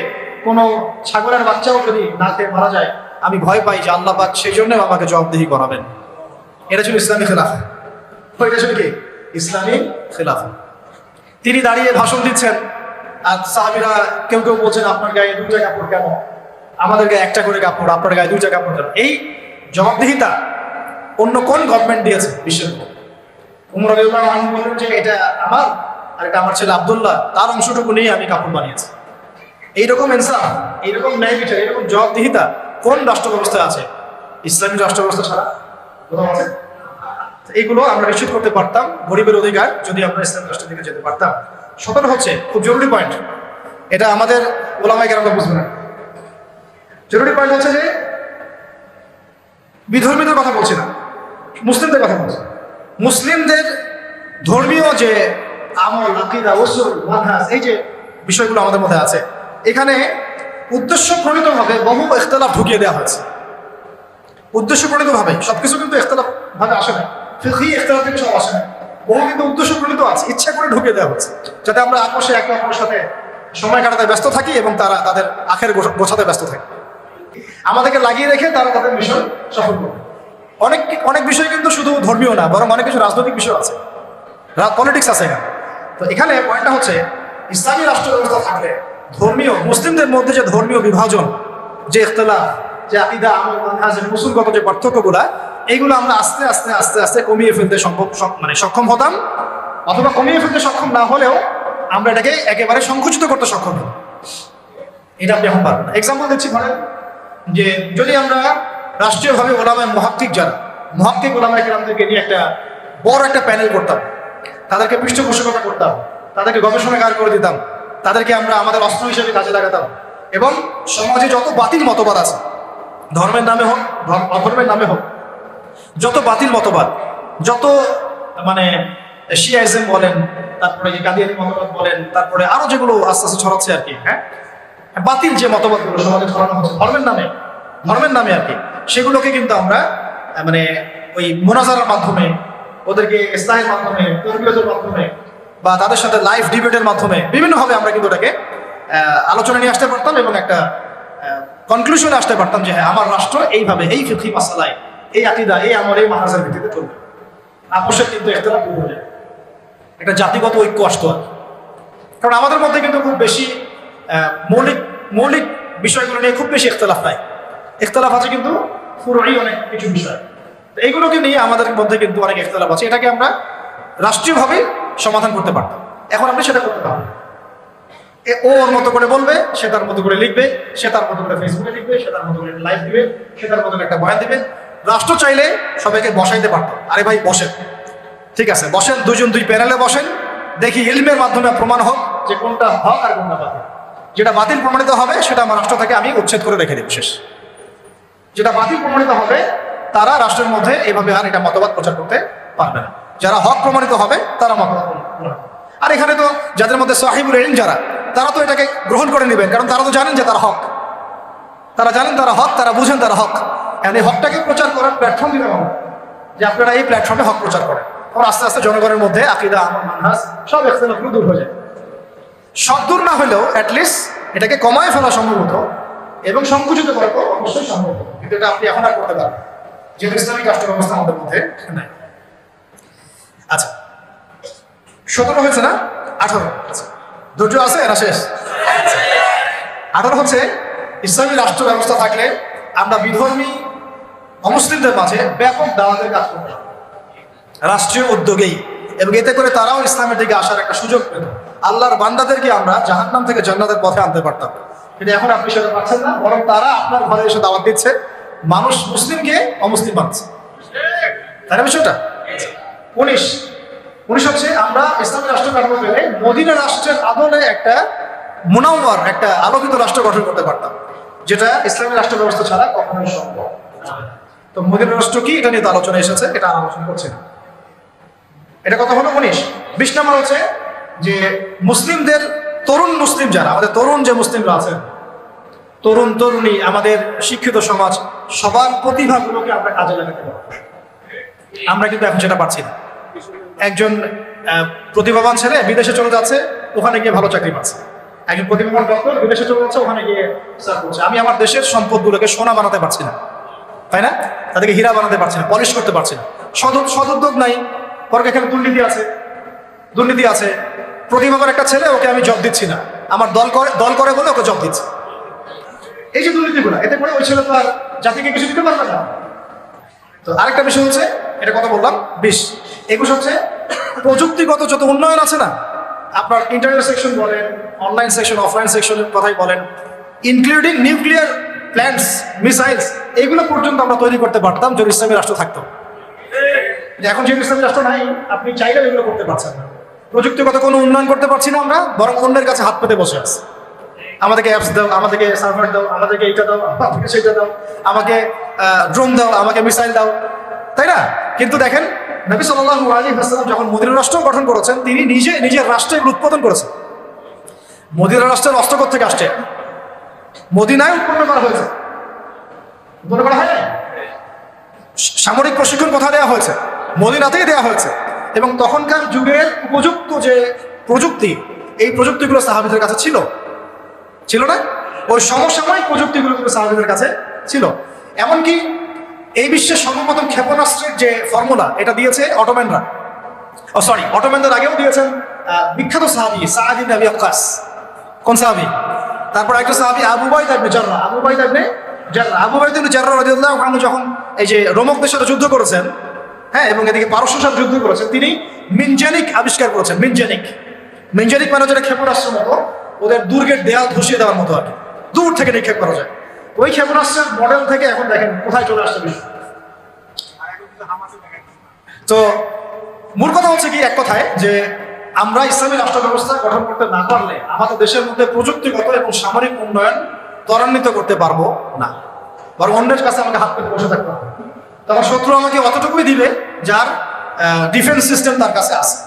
কোনো ছাগলের বাচ্চাও যদি না খেয়ে মারা যায়, আমি ভয় পাই যে আল্লাহ পাক সেই জন্য আমাকে জবাবদিহি করাবেন। এটা ছিল ইসলামী খেলাফত। এটা ছিল কি? ইসলামী খেলাফত। তিনি দাঁড়িয়ে ভাষণ দিচ্ছেন, আর সাহাবীরা কেউ কেউ বলছেন আপনার গায়ে 2টা কাপড় কেন, আমাদের গায়ে 1টা করে কাপড়, আপনার গায়ে 2টা কাপড় কেন? এই জবাবদিহিতা অন্য কোন গভর্নমেন্ট দিয়েছে বিশ্বের? উমর রাদিয়াল্লাহু আনহু বললেন যে এটা আমার, আর এটা আমার ছেলে আব্দুল্লাহ, তার অংশটুকু নিয়ে আমি কাপড় বানিয়েছি। এইরকম ইনসাফ, এইরকম ন্যায় বিচার, এইরকম জবাবদিহিতা কোন রাষ্ট্র ব্যবস্থায় আছে? ইসলামী রাষ্ট্র ব্যবস্থা ছাড়া কোথাও আছে? এইগুলো আমরা নিশ্চিত করতে পারতাম গরিবের অধিকার যদি আমরা ইসলামী রাষ্ট্রের দিকে যেতে পারতাম। 17 হচ্ছে খুব জরুরি পয়েন্ট, এটা আমাদের ওলামায়ে কেরামরা বুঝবে না। জরুরি পয়েন্ট হচ্ছে যে বিধর্মীদের কথা বলছি না, মুসলিমদের কথা বলছি। মুসলিমদের ধর্মীয় যে আমল, আকীদা, উসুল, মানহাজ, এই যে বিষয়গুলো আমাদের মধ্যে আছে, এখানে উদ্দেশ্য প্রণীতভাবে বহু ইখতিলাফ ঢুকিয়ে দেওয়া হয়েছে। উদ্দেশ্য প্রণীতভাবে সবকিছু কিন্তু ইখতিলাফ ভাবে আসে না, ফিকহি ইখতিলাফ থেকে সব আসে না, বহু কিন্তু উদ্দেশ্য প্রণীত আছে, ইচ্ছা করে ঢুকিয়ে দেওয়া হচ্ছে যাতে আমরা আপোষে একে অপরের সাথে সময় কাটাতে ব্যস্ত থাকি এবং তারা তাদের আখের গোছাতে ব্যস্ত থাকে। আমাদেরকে লাগিয়ে রেখে তারা তাদের মিশন সফল করবে। অনেক অনেক বিষয় কিন্তু শুধু ধর্মীয় না, বরং অনেক কিছু রাজনৈতিক বিষয় আছে, পলিটিক্স আছে এখানে। তো এখানে পয়েন্টটা হচ্ছে ইসলামী রাষ্ট্র ব্যবস্থা থাকলে ধর্মীয় মুসলিমদের মধ্যে যে ধর্মীয় বিভাজন, যে ইখতিলাফ, যে আকীদা, আমল, মানহাজ, উসুলগত যে পার্থক্যগুলো, এইগুলো আমরা আস্তে আস্তে আস্তে আস্তে কমিয়ে ফেলতে সক্ষম হতাম, অথবা কমিয়ে ফেলতে সক্ষম না হলেও আমরা এটাকে একেবারে সংকুচিত করতে সক্ষম হতাম। এটা আপনি এখন পারবেন না। এক্সাম্পল দিচ্ছি, ধরেন যে যদি আমরা রাষ্ট্রীয়ভাবে ওলামায়ে মুহাক্কিক, যারা মুহাক্কিক ওলামায়ে কেরামদেরকে নিয়ে একটা বড় একটা প্যানেল করতাম, তাদেরকে পৃষ্ঠপোষকতা করতাম, তাদেরকে গবেষণাগার করে দিতাম, তাদেরকে আমরা আমাদের অস্ত্র হিসেবে কাজে লাগাতাম, এবং সমাজে যত বাতিল মতবাদ আছে, ধর্মের নামে হোক, অধর্মের নামে হোক, যত বাতিল মতবাদ, যত মানে শিয়াইজম বলেন, তারপরে কাদিয়ানী মতবাদ বলেন, তারপরে আরো যেগুলো আস্তে আস্তে ছড়াচ্ছে আর কি, হ্যাঁ, বাতিল যে মতবাদগুলো সমাজে ছড়ানো হচ্ছে ধর্মের নামে আর কি, সেগুলোকে কিন্তু আমরা মানে ওই মোনাজারার মাধ্যমে, ওদেরকে ইসলাহের মাধ্যমে, তরবিয়তের মাধ্যমে, বা তাদের সাথে লাইভ ডিবেটের মাধ্যমে বিভিন্নভাবে আমরা কিন্তু ওটাকে আলোচনা নিয়ে আসতে পারতাম এবং একটা কনক্লুশনে আসতে পারতাম যে হ্যাঁ, আমার রাষ্ট্র এইভাবে, এই ফিকহি মাসালায়, এই আকীদা, এই আমল, এই মানহাজের ভিত্তিতে চলবে। আপোষের কিন্তু ইখতিলাফ দূর হয়ে যায়, একটা জাতিগত ঐক্য আসতো আর। কারণ আমাদের মধ্যে কিন্তু খুব বেশি মৌলিক বিষয়গুলো নিয়ে খুব বেশি ইখতিলাফ নাই, ইখতিলাফ আছে কিন্তু ফুরুই অনেক কিছু বিষয়, এইগুলোকে নিয়ে আমাদের মধ্যে কিন্তু অনেক ইখতিলাফ আছে। এটাকে আমরা রাষ্ট্রীয়ভাবে সমাধান করতে পারতাম, এখন আমরা সেটা করতে পারবো। ও ওর মতো করে বলবে, সে তার মতো করে লিখবে, সে তার মতো করে ফেসবুকে লিখবে, সে তার মতো করে লাইভ দিবে, সে তার মতো একটা বয়ান দিবে। রাষ্ট্র চাইলে সবাইকে বসাইতে পারত, আরে ভাই বসেন, ঠিক আছে বসেন, দুজন দুই প্যানেলে বসেন, দেখি ইলমের মাধ্যমে প্রমাণ হোক যে কোনটা হক আর কোনটা বাতিল। যেটা বাতিল প্রমাণিত হবে সেটা আমার রাষ্ট্র থেকে আমি উচ্ছেদ করে রেখে দেব, শেষ। যেটা বাতিল প্রমাণিত হবে তারা রাষ্ট্রের মধ্যে এভাবে আর এটা মতবাদ প্রচার করতে পারবে না। যারা হক প্রমাণিত হবে তারা মতবাদ। আর এখানে তো যাদের মধ্যে সাহিবুল ইলম যারা, তারা তো এটাকে গ্রহণ করে নেবেন, কারণ তারা তো জানেন যে তারা হক, তারা জানেন তারা হক, তারা বুঝেন তারা হক। এই হকটাকে প্রচার করার প্ল্যাটফর্ম দিতে হবে যে আপনারা এই প্ল্যাটফর্মে হক প্রচার করেন। তখন আস্তে আস্তে জনগণের মধ্যে আকীদা, আমল, মানহাজ সব ইখতিলাফগুলো দূর হয়ে যায়। সব দূর না হলেও অ্যাটলিস্ট এটাকে কমায় ফেলা সম্ভব হতো এবং সংকুচিত করা তো অবশ্যই সম্ভব হতো, কিন্তু এটা আপনি এখন আর করতে পারবেন যেহেতু ইসলামিক রাষ্ট্র ব্যবস্থা আমাদের মধ্যে নাই। আচ্ছা 17 হয়েছে না? 18। আচ্ছা ধৈর্য আছে না? শেষ। 18 হচ্ছে ইসলামী রাষ্ট্র ব্যবস্থা থাকলে আমরা বিধর্মী অমুসলিমদের মাঝে ব্যাপক দাওয়াতের কাজ করতাম রাষ্ট্রীয় উদ্যোগেই, এবং এতে করে তারাও ইসলামের দিকে আসার একটা সুযোগ পেত। আল্লাহর বান্দাদেরকে আমরা জাহান্নাম থেকে জান্নাতের পথে আনতে পারতাম, কিন্তু এখন আপনি সেটা পাচ্ছেন না, বরং তারা আপনার ঘরে এসে দাওয়াত দিচ্ছে, মানুষ মুসলিমকে অমুসলিম বানাচ্ছে। তাই না বিষয়টা? 19 হচ্ছে আমরা ইসলামী রাষ্ট্র কাঠামো পেলে মদিনা রাষ্ট্রের আদলে একটা মুনাওয়ার, একটা আলোকিত রাষ্ট্র গঠন করতে পারতাম, যেটা ইসলামী রাষ্ট্র ব্যবস্থা ছাড়া কখনোই সম্ভব। তো মদিনা রাষ্ট্র কি, এটা নিয়ে তো আলোচনা এসেছে, এটা আলোচনা করছে না। এটা কথা হলো 19। 20 নম্বর হচ্ছে যে মুসলিমদের তরুণ মুসলিম যারা, আমাদের তরুণ যে মুসলিমরা আছেন, তরুণ তরুণী, আমাদের শিক্ষিত সমাজ, সবার প্রতিভাগুলোকে আমরা কাজে লাগাতে পারবো। আমরা কিন্তু এখন সেটা পাচ্ছি না। একজন প্রতিভাবান ছেলে বিদেশে চলে যাচ্ছে, ওখানে গিয়ে ভালো চাকরি পাচ্ছে। একজন প্রতিভাবান ডক্টর বিদেশে চলে যাচ্ছে, ওখানে গিয়ে সার্ভ করছে। আমি আমার দেশের সম্পদগুলোকে সোনা বানাতে পারছি না, তাই না? তাদেরকে হীরা বানাতে পারছি না, পলিশ করতে পারছি না। সদুদ্যোগ নাই, পরে এখানে দুর্নীতি আছে। প্রতিভাবান একটা ছেলে, ওকে আমি জব দিচ্ছি না, আমার দল করে বলে ওকে জব দিচ্ছি। এই যে দুর্নীতিগুলো, এতে করে ওই ছেলে তো আর জাতিকে কিছু দিতে পারবে না। তো আরেকটা বিষয় হচ্ছে, এটা কথা বললাম 20। 21 হচ্ছে প্রযুক্তিগত যত উন্নয়ন আছে না, আপনার ইন্টারনেট সেকশন বলেন, অনলাইন সেকশন, অফলাইন সেকশনের কথাই বলেন, ইনক্লুডিং নিউক্লিয়ার প্ল্যান্টস, মিসাইলস, এইগুলো পর্যন্ত আমরা তৈরি করতে পারতাম যদি ইসলামী রাষ্ট্র থাকতো। এখন যেহেতু ইসলামী রাষ্ট্র নাই, আপনি চাইলেও এগুলো করতে পারছেন না। প্রযুক্তিগত কোনো উন্নয়ন করতে পারছি না আমরা, বরং অন্যের কাছে হাত পেতে বসে আছি। আমাদেরকে অ্যাপস দাও, আমাদেরকে সার্ভার দাও, আমাদেরকে এইটা দাও, আমাদেরকে সেটা দাও, আমাকে ড্রোন দাও, আমাকে মিসাইল দাও, তাই না? কিন্তু দেখেন, নবী সাল্লাল্লাহু আলাইহি ওয়াসাল্লাম যখন মদিনা রাষ্ট্র গঠন করেছেন, তিনি নিজের রাষ্ট্রে এগুলো উৎপাদন করেছেন। মদিনা রাষ্ট্রের অস্ত্র থেকে আসছে, মদিনায় উৎপন্ন করা হয়েছে, উৎপন্ন করা হয় না। সামরিক প্রশিক্ষণ কোথায় দেওয়া হয়েছে? মদিনাতেই দেওয়া হয়েছে। এবং তখনকার যুগের উপযুক্ত যে প্রযুক্তি, এই প্রযুক্তিগুলো সাহাবীদের কাছে ছিল না? ওই সমসাময়িক প্রযুক্তিগুলো কিন্তু সাহাবীদের কাছে ছিল। এমনকি এই বিশ্বের সর্বপ্রথম ক্ষেপণাস্ত্রের যে ফর্মুলা, এটা দিয়েছে অটোম্যানরা। অটোম্যানদের আগেও দিয়েছেন বিখ্যাত সাহাবী সাআদ ইবনে আবি ওয়াক্কাস। কোন সাহাবী? তারপর একটা সাহাবী আবু উবাইদা ইবনে জাররাহ। আবু উবাইদা ইবনে জাররাহ রাদিয়াল্লাহু আনহু যখন এই যে রোমকদের সাথে যুদ্ধ করেছেন, হ্যাঁ, এবং এদিকে পারস্যের সাথে যুদ্ধ করেছেন, তিনি মিনজানিক আবিষ্কার করেছেন। মিনজানিক মানে যেটা ক্ষেপণাস্ত্রের মতো, ওদের দুর্গের দেয়াল ধসিয়ে দেওয়ার মতো আর কি, দূর থেকে নিক্ষেপ করা যায়। ওই ক্ষেপণাস্ত্রের মডেল থেকে এখন দেখেন কোথায় চলে আসছে বিশ্ব। তো মূল কথা হচ্ছে কি, এক কথায় যে আমরা ইসলামী রাষ্ট্র ব্যবস্থা গঠন করতে না পারলে আমাদের দেশের মধ্যে প্রযুক্তিগত এবং সামরিক উন্নয়ন ত্বরান্বিত করতে পারবো না, বরং অন্যের কাছে আমাকে হাত পেতে বসে থাকতে হবে। তখন শত্রু আমাকে অতটুকুই দিবে যার ডিফেন্স সিস্টেম তার কাছে আছে।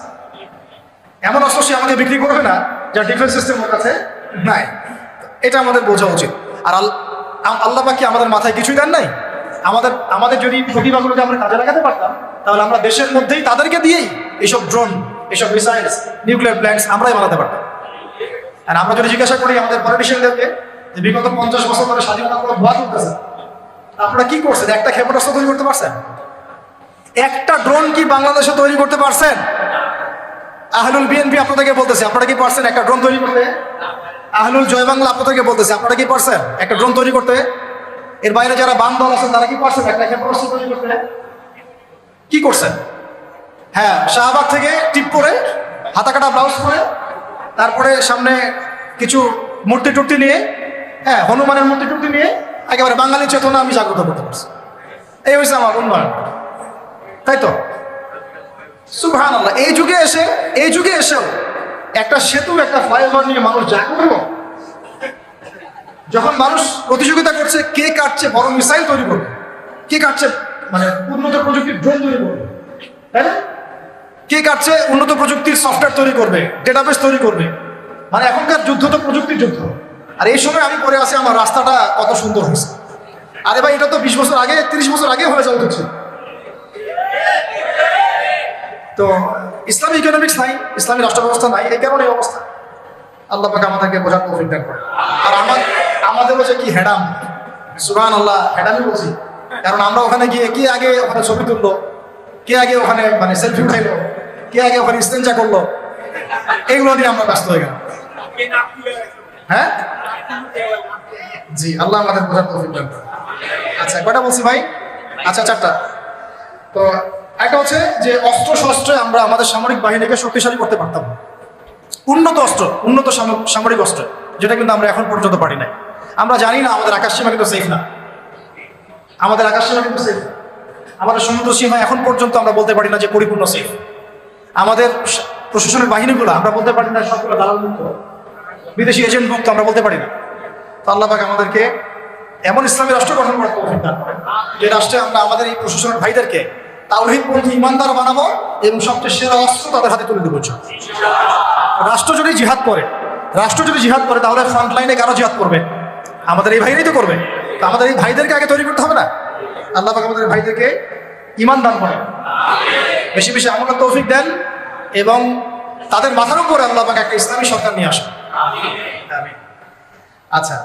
এমন অস্ত্র সে আমাকে বিক্রি করবে না যার ডিফেন্স সিস্টেম ওর কাছে নাই। এটা আমাদের বোঝা উচিত। আর আল্লাহ পাক কি আমাদের মাথায় কিছুই দেন নাই? আমাদের যদি প্রতিভাগুলোকে আমরা কাজে লাগাতে পারতাম, তাহলে আমরা দেশের মধ্যেই তাদেরকে দিয়েই এইসব ড্রোন, এইসব মিসাইলস, নিউক্লিয়ার প্ল্যান্টস আমরাই বানাতে পারতাম। আর আমরা যদি জিজ্ঞাসা করি আমাদের পলিটিশিয়ানদেরকে যে বিগত 50 বছর ধরে স্বাধীনতার কোনো ধোয়া তুলতেছে, আপনারা কি করছেন? একটা ক্ষেপণাস্ত্র তৈরি করতে পারছেন? একটা ড্রোন কি বাংলাদেশে তৈরি করতে পারছেন? আহলুল বিএনপি আপনাদেরকে বলতেছে, আপনারা কি পারছেন একটা ড্রোন তৈরি করতে? আহলুল জয় বাংলা আপনাদেরকে বলতেছে, আপনারা কি পারছেন একটা ড্রোন তৈরি করতে? এর বাইরে যারা বাম দল আছেন তারা কি পারছেন একটা ক্ষেপণাস্ত্র তৈরি করতে? কি করছেন? হ্যাঁ, শাহবাগ থেকে টিপ করে, হাতা কাটা ব্লাউজ পরে, তারপরে সামনে কিছু মূর্তি টুর্তি নিয়ে, হ্যাঁ, হনুমানের মূর্তি টুর্তি নিয়ে একেবারে বাঙালি চেতনা আমি জাগ্রত করতে পারছি। এই হয়েছে আমার উন্নয়ন, তাই তো? সুবহানাল্লাহ। এই যুগে এসেও একটা সেতু, একটা ফ্লাইওভার নিয়ে মানুষ যা করলো, যখন মানুষ প্রতিযোগিতা করছে কে কাটছে বড় মিসাইল তৈরি করবে, কে কাটছে মানে উন্নত প্রযুক্তির ড্রোন তৈরি করবে, তাই না? কে কাটছে উন্নত প্রযুক্তির সফটওয়্যার তৈরি করবে, ডেটাবেস তৈরি করবে। মানে এখনকার যুদ্ধ তো প্রযুক্তির যুদ্ধ। আর এই সময় আমি পড়ে আছি আমার রাস্তাটা কত সুন্দর হয়েছে। আরে ভাই, এটা তো 20 বছর আগে, 30 বছর আগে হয়ে যাওয়া উচিত। তো ইসলামী ইকোনমিক্স নাই, ইসলামী রাষ্ট্র ব্যবস্থা নাই, এই কারণে এই অবস্থা। আল্লাহ পাক আমাদেরকে বোঝার তৌফিক দান করে। আর আমাদের বলছে কি হেডাম, সুবহানাল্লাহ, হেডামই বলছি। কারণ আমরা ওখানে গিয়ে কে আগে ওখানে ছবি তুললো, কে আগে ওখানে মানে সেলফি উঠাইলো, কে আগে ওখানে ইস্তেঞ্জা করলো, এইগুলো নিয়ে আমরা ব্যস্ত হয়ে গেলাম। হ্যাঁ জি, আল্লাহ আমাদের বোঝার তৌফিক দান করে। আচ্ছা, কয়টা বলছি ভাই? আচ্ছা, 4টা। তো একটা হচ্ছে যে অস্ত্র শস্ত্রে আমরা আমাদের সামরিক বাহিনীকে শক্তিশালী করতে পারতাম। উন্নত অস্ত্র, উন্নত সামরিক অস্ত্র, যেটা কিন্তু আমরা এখন পর্যন্ত পারি নাই। আমরা জানি না আমাদের আকাশসীমা কিন্তু সেফ না, আমাদের আকাশসীমা কিন্তু সেফ। আমাদের সমুদ্র সীমা এখন পর্যন্ত আমরা বলতে পারি না যে পরিপূর্ণ সেফ। আমাদের প্রশাসনের বাহিনীগুলো আমরা বলতে পারি না সবগুলো দালাল মুক্ত, বিদেশি এজেন্ট মুক্ত আমরা বলতে পারি না। তো আল্লাহ পাক আমাদেরকে এমন ইসলামী রাষ্ট্র গঠন করার তৌফিক দান করেন যে রাষ্ট্রে আমরা আমাদের এই প্রশাসনের ভাইদেরকে তাওহীদপন্থী ইমানদার বানাবো এবং সবচেয়ে সেরা অস্ত্র তাদের হাতে তুলে দেবো। রাষ্ট্র যদি জিহাদ করে তাহলে ফ্রন্ট লাইনে কারো জিহাদ করবে? আমাদের এই ভাইরাই তো করবে। তো আমাদের এই ভাইদেরকে আগে তৈরি করতে হবে না? আল্লাহ পাক আমাদের ভাইদেরকে ঈমান দান করেন, বেশি বেশি আমলের তৌফিক দেন এবং তাদের মাথার উপরে আল্লাহ পাক একটা ইসলামী সরকার নিয়ে আসেন। আমিন। আচ্ছা,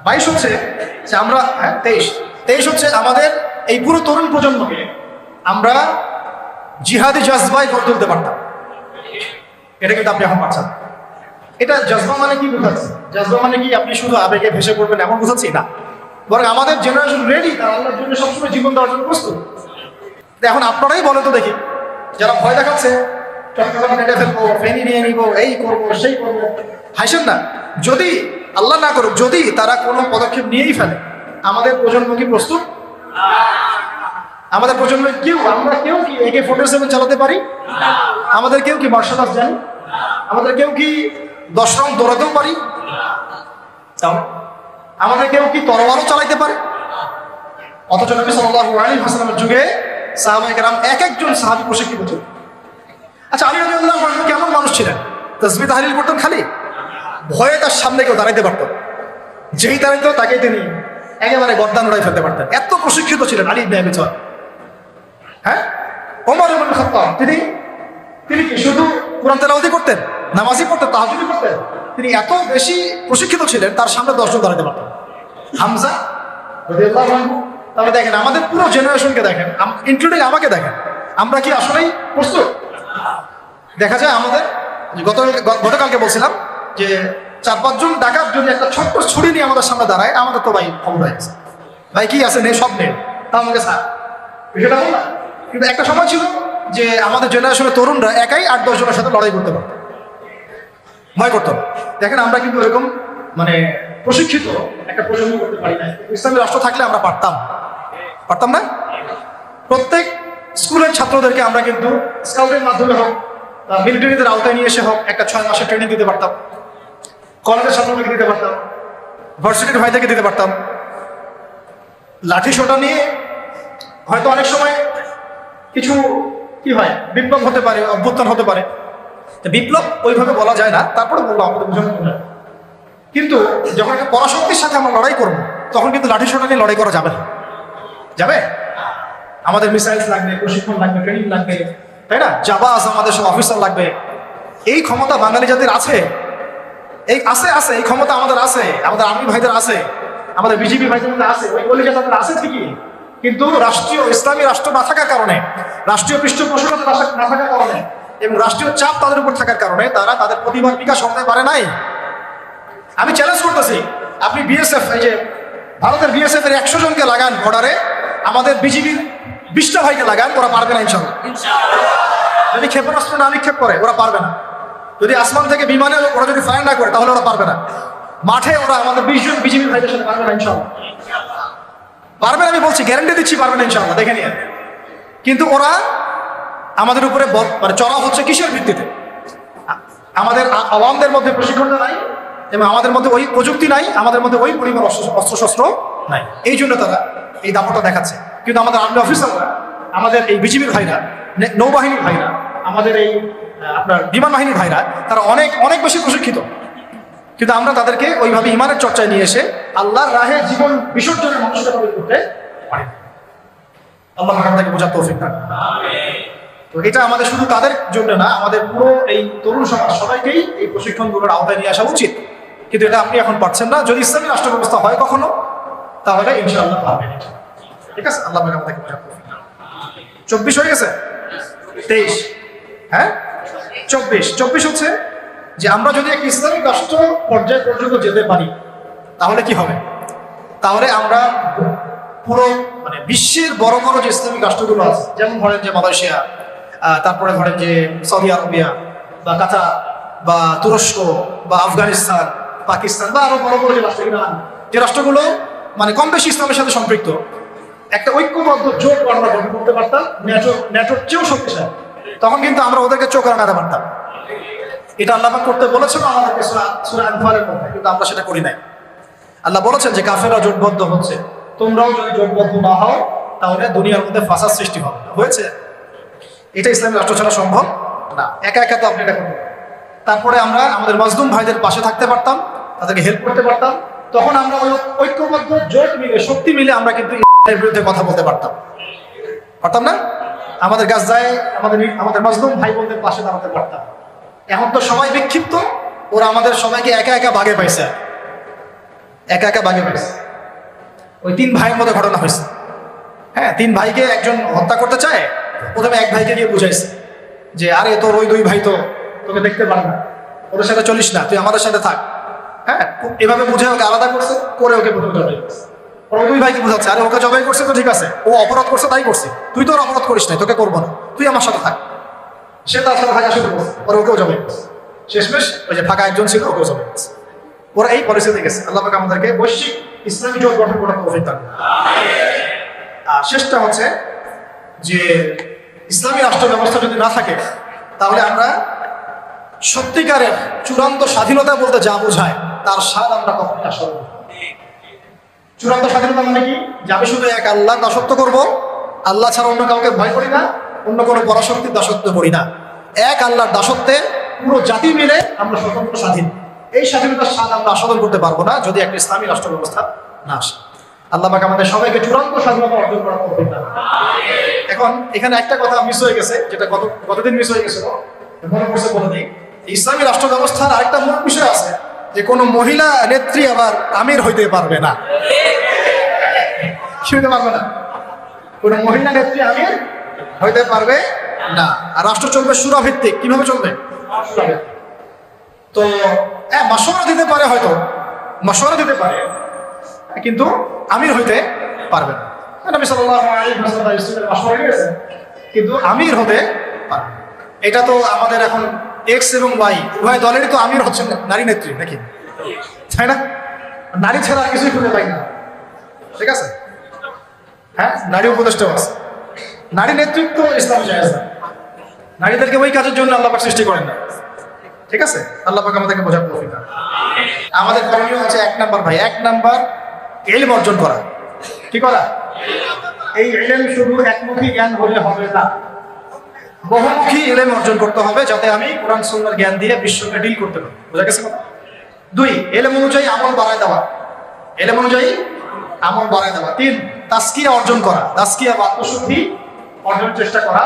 22 হচ্ছে যে আমরা 23 হচ্ছে আমাদের এই পুরো তরুণ প্রজন্মকে আমরা জিহাদি জজবায় গড়ে তুলতে পারতাম। এটা কিন্তু আপনি এখন পাচ্ছেন। এটা জজবা মানে কি বোঝাচ্ছে? জজবা মানে কি আপনি শুধু আবেগে ভেসে পড়বেন এমন বোঝাচ্ছি না, বরং আমাদের জেনারেশন রেডি, তারা আল্লাহর জন্য সবসময় জীবন দেওয়ার জন্য প্রস্তুত। এখন আপনারাই বলেন তো দেখি, যারা ভয় দেখাচ্ছে চট্টগ্রাম কেটে ফেলবো, ফেনী নিয়ে নিব, এই করবো সেই করবো, হাসেন না। যদি আল্লাহ না করুক, যদি তারা কোনো পদক্ষেপ নিয়েই ফেলে, আমাদের প্রজন্ম কি প্রস্তুত? আমাদের প্রজন্ম আমরা কেউ কি AK-47 চালাতে পারি? আমাদের কেউ কি মার্শাল আর্ট জানি? আমাদের কেউ কি 10 রাউন্ড দৌড়াতেও পারি? আমাদের কেউ কি তরবারও চালাইতে পারে? অথচ নবী সাল্লাল্লাহু আলাইহি ওয়াসাল্লামের যুগে সাহাবায়ে কেরাম এক একজন সাহাবী প্রশিক্ষিত ছিল। আচ্ছা, আলী রাদিয়াল্লাহু আনহু কেমন মানুষ ছিলেন? তাসবিহ তাহলিল করতেন খালি, ভয়ে তার সামনে কেউ দাঁড়াইতে পারত? যেই দাঁড়াইতো তাকে তিনি একেবারে গর্দান উড়াই ফেলতে পারতেন। এত প্রশিক্ষিত ছিলেন আলী ইবনে আবি তালিব। হ্যাঁ, ওমর ইবনে খাত্তাব তিনি কি শুধু কোরআন তেলাওয়াতই করতেন, নামাজই পড়তেন, তাহাজ্জুদই করতেন? তিনি এত বেশি প্রশিক্ষিত ছিলেন, তার সামনে 10 জন দাঁড়াতে পারতেন। হামজা রাদিয়াল্লাহু আনহু। তাহলে দেখেন, আমাদের পুরো জেনারেশনকে দেখেন, ইনক্লুডিং আমাকে দেখেন, আমরা কি আসলেই প্রস্তুত? দেখা যায় আমাদের গতকালকে বলছিলাম যে 4-5 জন ডাকাত যদি একটা ছোট্ট ছুরি নিয়ে আমাদের সামনে দাঁড়ায়, আমাদের তো ভাই খবর হয়ে গেছে, ভাই কি আছে নেই, সব নেই, তা আমাকে স্যার বিষয়টা বল না। কিন্তু একটা সময় ছিল যে আমাদের জেনারেশনের তরুণরা একাই 8-10 জনের সাথে লড়াই করতে পারত, ভয় করতো। দেখেন, আমরা কিন্তু এরকম মানে প্রশিক্ষিত একটা প্রজন্ম করতে পারি না। ইসলামী রাষ্ট্র থাকলে আমরা পারতাম না? প্রত্যেক স্কুলের ছাত্রদেরকে আমরা কিন্তু স্কাউটের মাধ্যমে হোক, মিলিটারিদের আওতায় নিয়ে এসে হোক, একটা 6 মাসের ট্রেনিং দিতে পারতাম, কলেজের ছাত্রদেরকে দিতে পারতাম, ভার্সিটির ভাইদেরকে দিতে পারতাম। লাঠি সোটা নিয়ে হয়তো অনেক সময় কিছু কি হয়, বিপ্লব হতে পারে, অভ্যুত্থান হতে পারে। বিপ্লব ওইভাবে বলা যায় না, তারপরে বলবো আমাদের বোঝানো যায়। কিন্তু যখন একটা পরাশক্তির সাথে আমরা লড়াই করবো, তখন কিন্তু লাঠি সোটা নিয়ে লড়াই করা যাবে না। যাবে? আমাদের মিসাইলস লাগবে, প্রশিক্ষণ লাগবে, ট্রেনিং লাগবে, তাই না? জাবাজ আমাদের সব অফিসার লাগবে। এই ক্ষমতা বাঙালি জাতির আছে, এই ক্ষমতা আমাদের আছে, আমাদের আর্মি ভাইদের আছে, আমাদের বিজেপি ভাইদের মধ্যে আছে, ওই কলিজা তাদের আছে ঠিকই। কিন্তু রাষ্ট্রীয় ইসলামী রাষ্ট্র না থাকার কারণে, রাষ্ট্রীয় পৃষ্ঠপোষকতা না থাকার কারণে এবং রাষ্ট্রীয় চাপ তাদের উপর থাকার কারণে তারা তাদের প্রতিভার বিকাশ করতে পারে নাই। আমি চ্যালেঞ্জ করতেছি, আপনি বিএসএফ, এই যে ভারতের বিএসএফ এর 100 জনকে লাগান বর্ডারে, আমাদের বিজিবির 20টা ভাইকে লাগান, ওরা পারবে না ইনশাআল্লাহ। যদি ক্ষেপণাস্ত্র না নিক্ষেপ করে ওরা পারবে না, যদি আসমান থেকে বিমানে ওরা যদি ফায়ার না করে তাহলে ওরা পারবে না, মাঠে ওরা আমাদের 20 জন বিজিবি ভাইদের সাথে পারবে না ইনশাআল্লাহ। পারবে না, আমি বলছি, গ্যারান্টি দিচ্ছি পারবে না ইনশাআল্লাহ, দেখে নিয়ে। কিন্তু ওরা আমাদের উপরে মানে চড়াও হচ্ছে কিসের ভিত্তিতে? আমাদের আওয়ামদের মধ্যে প্রশিক্ষণটা নাই এবং আমাদের মধ্যে ওই প্রযুক্তি নাই, আমাদের মধ্যে ওই পরিমাণ অস্ত্রশস্ত্র নাই। এই জন্য তারা এই দাপটটা দেখাচ্ছে। কিন্তু আমাদের আর্মি অফিসাররা, আমাদের এই বিজিবির ভাইরা, নৌবাহিনীর ভাইরা, আমাদের এই আপনার বিমান বাহিনীর ভাইরা, তারা অনেক অনেক বেশি প্রশিক্ষিত। কিন্তু আমরা তাদেরকে ওইভাবে ইমানের চর্চায় নিয়ে এসে আল্লাহর রাহে জীবন বিসর্জনের মানুষকে করতে পারি। আল্লাহ আমাদেরকে বোঝার তৌফিক দান। তো এটা আমাদের শুধু তাদের জন্য না, আমাদের পুরো এই তরুণ সমাজ সবাইকেই এই প্রশিক্ষণগুলোর আওতায় নিয়ে আসা উচিত। কিন্তু এটা আপনি এখন পারছেন না। যদি ইসলামী রাষ্ট্র ব্যবস্থা হয় কখনো, তাহলে ইনশাআল্লাহ পারবেন। ঠিক আছে, আল্লাহ আমাদেরকে বোঝার তৌফিক দান। 24 হয়ে গেছে, 23, হ্যাঁ 24 হচ্ছে যে আমরা যদি এক ইসলামিক রাষ্ট্র পর্যায় পর্যন্ত যেতে পারি, তাহলে কি হবে? তাহলে আমরা পুরো মানে বিশ্বের বড় বড় যে ইসলামিক রাষ্ট্রগুলো আছে, যেমন ধরেন যে মালয়েশিয়া, তারপরে ধরেন যে সৌদি আরবিয়া বা কাতার বা তুরস্ক বা আফগানিস্তান, পাকিস্তান বা আরো বড় বড় যে রাষ্ট্রগুলো, যে রাষ্ট্রগুলো মানে কম বেশি ইসলামের সাথে সম্পৃক্ত, একটা ঐক্যবদ্ধ জোট আমরা গঠন করতে পারতাম, ন্যাটোর চেয়েও শক্তিশালী। তখন কিন্তু আমরা ওদেরকে চোখ রাঙাতে পারতাম। এটা আল্লাহ পাক করতে বলেছেন আমাদেরকে সূরা আনফালের মধ্যে, কিন্তু আমরা সেটা করি নাই। আল্লাহ বলেছেন যে কাফেররা জোটবদ্ধ হচ্ছে, তোমরাও যদি জোটবদ্ধ না হও তাহলে দুনিয়ার মধ্যে ফাসাদ সৃষ্টি হবে। হয়েছে? এটা ইসলামী রাষ্ট্র ছাড়া সম্ভব না। একা একা তো আপনি এটা করবেন। তারপরে আমরা আমাদের মাজলুম ভাইদের পাশে থাকতে পারতাম, তাদেরকে হেল্প করতে পারতাম। তখন আমরা ওই ঐক্যবদ্ধ জোট মিলে, শক্তি মিলে আমরা কিন্তু ইসরায়েলের বিরুদ্ধে কথা বলতে পারতাম না? আমাদের গাজায় আমাদের মাজলুম ভাই বোনদের পাশে দাঁড়াতে পারতাম। এখন তো সবাই বিক্ষিপ্ত, ওরা আমাদের সবাইকে একা একা বাগে পাইছে, ওই 3 ভাইয়ের মধ্যে ঘটনা হয়েছে। হ্যাঁ, 3 ভাইকে একজন হত্যা করতে চায়, প্রথমে এক ভাইকে গিয়ে বুঝাইছে যে আরে তোর ওই 2 ভাই তো তোকে দেখতে পারে না, ওদের সাথে চলিস না, তুই আমাদের সাথে থাক। হ্যাঁ, এভাবে বুঝে ওকে আলাদা করছে, করে ওকে প্রথমে জবাই করছে। ওই 2 ভাইকে বুঝাচ্ছে, আরে ওকে জবাই করছে তো ঠিক আছে, ও অপরাধ করছে তাই করছে, তুই তো অপরাধ করিস নাই, তোকে করবো না, তুই আমার সাথে থাক। সে তার সাথে থাকা শুরু করছে, ওরা ওকেও জমে গেছে। শেষমেশ ওই যে ফাঁকা একজন ছিল, ওকেও জমে গেছে। ওরা এই পরিস্থিতি গেছে। আল্লাহ পাক আমাদেরকে বৈশ্বিক ইসলামী জোট গঠন করার তৌফিক দান করুন। আর শেষটা হচ্ছে যে ইসলামী রাষ্ট্র ব্যবস্থা যদি না থাকে, তাহলে আমরা সত্যিকারের চূড়ান্ত স্বাধীনতা বলতে যা বোঝায় তার স্বাদ আমরা কখনোই আশা করব না। চূড়ান্ত স্বাধীনতা মানে কি? যে আমি শুধু এক আল্লাহর দাসত্ব করব, আল্লাহ ছাড়া অন্য কাউকে ভয় করি না, অন্য কোনো পরাশক্তির দাসত্ব করি না। এক আল্লাহর দাসত্বে পুরো জাতি মিলে আমরা স্বতন্ত্র স্বাধীন। এই স্বাধীনতার স্বাদ আমরা আস্বাদন করতে পারবো না যদি একটা ইসলামী রাষ্ট্র ব্যবস্থা না আসে। আল্লাহ পাক আমাদের সবাইকে চূড়ান্ত স্বাধীনতা অর্জন করার তৌফিক দান করুন। এখন এখানে একটা কথা মিস হয়ে গেছে, যেটা গতদিন মিস হয়ে গেছিল, মনে পড়ছে বলে দিই। ইসলামী রাষ্ট্র ব্যবস্থার আরেকটা মূল বিষয় আছে যে কোনো মহিলা নেত্রী আবার আমির হইতে পারবে না। কি হইতে পারবে না? কোনো মহিলা নেত্রী আমির হইতে পারবে না। আর রাষ্ট্র চলবে শূরা ভিত্তিক। কিভাবে চলবে? শূরা ভিত্তিক। তো হ্যাঁ, মাশওয়ারা দিতে পারে, হয়তো মাশওয়ারা দিতে পারে, কিন্তু আমির হইতে পারবে না। নবী সাল্লাল্লাহু আলাইহি ওয়াসাল্লাম মাশওয়ারা দিয়েছেন, কিন্তু আমির হতে পারবে না। এটা তো আমাদের এখন এক্স এবং ওয়াই উভয় দলেরই তো আমির হচ্ছেন নারী নেত্রী, নাকি? তাই না? নারী ছাড়া আর কিছুই খুঁজে পাই না। ঠিক আছে? হ্যাঁ, নারী উপদেষ্টাও আছে। নারী নেতৃত্ব ইসলাম জায়েজ না। নারীদেরকে ওই কাজের জন্য আল্লাহ পাক সৃষ্টি করেন না। ঠিক আছে? আল্লাহ পাক আমাদেরকে বোঝার তৌফিক দান। আমাদের করণীয় হচ্ছে 1 নাম্বার, ভাই 1 নাম্বার ইলম অর্জন করা। কি করা? এই ইলম শুধু একমুখী জ্ঞান হলে হবে না, বহুমুখী ইলম অর্জন করতে হবে, যাতে আমি কোরআন সুন্নাহর জ্ঞান দিয়ে বিশ্বকে ডিল করতে পারি। বোঝা গেছে কথা? 2, ইলম অনুযায়ী আমল বাড়ায় দেওয়া। ইলম অনুযায়ী আমল বাড়ায় দেওয়া। 3, তাসকিয়া অর্জন করা, তাসকিয়া বা আত্মশুদ্ধি অর্জনের চেষ্টা করা।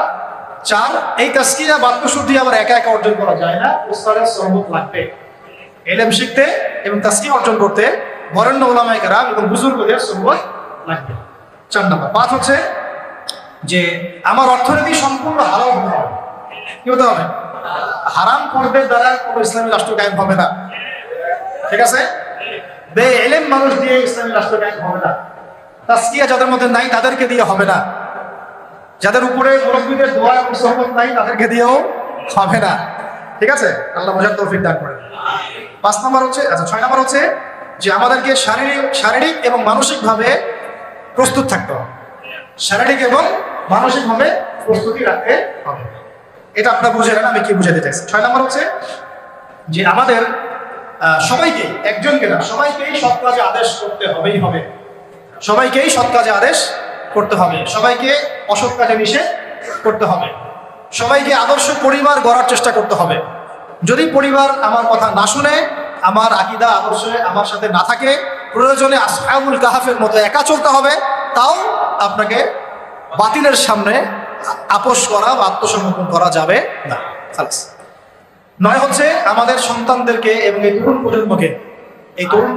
4, এই তাসকিয়া বা আত্মশুদ্ধি আবার একা একা অর্জন করা যায় না, উস্তাদের সহবত লাগবে। ইলম শিখতে এবং তাসকিয়া অর্জন করতে বরেণ্য উলামায়ে কেরাম এবং বুজুর্গদের সহবত লাগবে। 4 নাম্বার। 5 হচ্ছে যে আমার অর্থনীতি সম্পূর্ণ হারাম হতে হবে। কি হতে হবে? হারাম করবে দ্বারা কোনো ইসলামী রাষ্ট্র কায়েম হবে না। ঠিক আছে? বেইলম মানুষ দিয়ে ইসলামী রাষ্ট্র কায়েম হবে না। তাসকিয়া যাদের মধ্যে নাই তাদেরকে দিয়ে হবে না। যাদের উপরে মুরব্বীদের দোয়া এবং সহবত নাই তাদেরকে দিয়েও হবে না। ঠিক আছে? আল্লাহ বোঝার তৌফিক দান করেন। 5 নাম্বার হচ্ছে, 6 নাম্বার হচ্ছে যে আমাদেরকে শারীরিক এবং মানসিকভাবে প্রস্তুত থাকতে হবে। শারীরিক এবং মানসিকভাবে প্রস্তুতি রাখতে হবে। এটা আপনারা বুঝে নেন আমি কি বুঝাতে চাইছি। 6 নাম্বার হচ্ছে যে আমাদের সবাইকে, একজনকে না, সবাইকেই সৎ কাজে আদেশ করতে হবেই হবে। সবাইকেই সৎ কাজে আদেশ করতে হবে, সবাইকে অসৎ কাজে নিষেধ করতে হবে, সবাইকে আদর্শ পরিবার গড়ার চেষ্টা করতে হবে। যদি পরিবার আমার কথা না শুনে, আমার আকীদা আদর্শে আমার সাথে না থাকে, প্রয়োজনে আসহাবুল কাহাফের মতো একা চলতে হবে, তাও আপনাকে বাতিলের সামনে আপোষ করা বা আত্মসমর্পণ করা যাবে না। 9 হচ্ছে আমাদের সন্তানদেরকে এবং এই তরুণ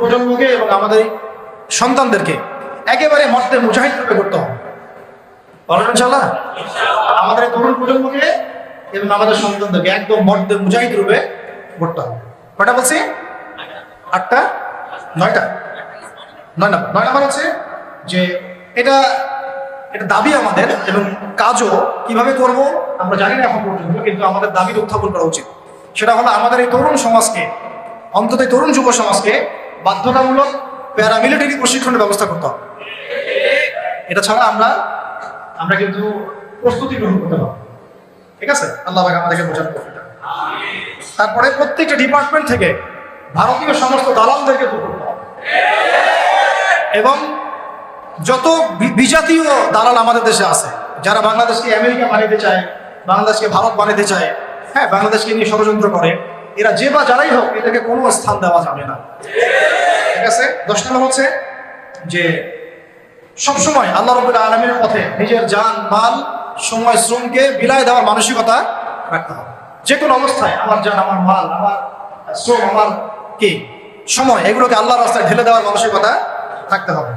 প্রজন্মকে এবং আমাদের সন্তানদেরকে একেবারে মর্দে মুজাহিদ রূপে করতে হবে। বলেন ইনশাআল্লাহ? আমাদের তরুণ প্রজন্মকে এবং আমাদের সন্তানদেরকে একদম মর্দে মুজাহিদ রূপে করতে হবে। কয়টা বলছি? 8টা? 9টা? 9 নাম্বার হচ্ছে যে এটা দাবি আমাদের, এবং কাজও কিভাবে করব আমরা জানি না এখন পর্যন্ত, কিন্তু আমাদের দাবির উত্থাপন করা উচিত। সেটা হলো আমাদের এই তরুণ সমাজকে, অন্তত তরুণ যুব সমাজকে বাধ্যতামূলক প্যারামিলিটারি প্রশিক্ষণের ব্যবস্থা করতে হবে। এটা ছাড়া আমরা কিন্তু প্রস্তুতি গ্রহণ করতে পারবো। ঠিক আছে? আল্লাহ পাক আমাদেরকে বোঝার তৌফিক দান করুন। তারপরে প্রত্যেকটা ডিপার্টমেন্ট থেকে ভারতীয় সমস্ত দালালদেরকে দূর করতে হবে, এবং যত বিজাতীয় দালাল আমাদের দেশে আছে, যারা বাংলাদেশকে আমেরিকা বানাতে চায়, বাংলাদেশকে ভারত বানাতে চায়, হ্যাঁ, বাংলাদেশকে নিয়ে ষড়যন্ত্র করে, এরা যে বা যারাই হোক, এদেরকে কোনো স্থান দেওয়া যাবে না। ঠিক আছে? 10 নম্বর হচ্ছে যে সবসময় আল্লাহ রাব্বুল আলামিনের পথে নিজের জান, মাল, সময়, শ্রমকে বিলায় দেওয়ার মানসিকতা রাখতে হবে। যে কোনো অবস্থায় আমার জান, আমার মাল, আমার শ্রম, আমার সময়, এগুলোকে আল্লাহর রাস্তায় ঢেলে দেওয়ার মানসিকতা থাকতে হবে।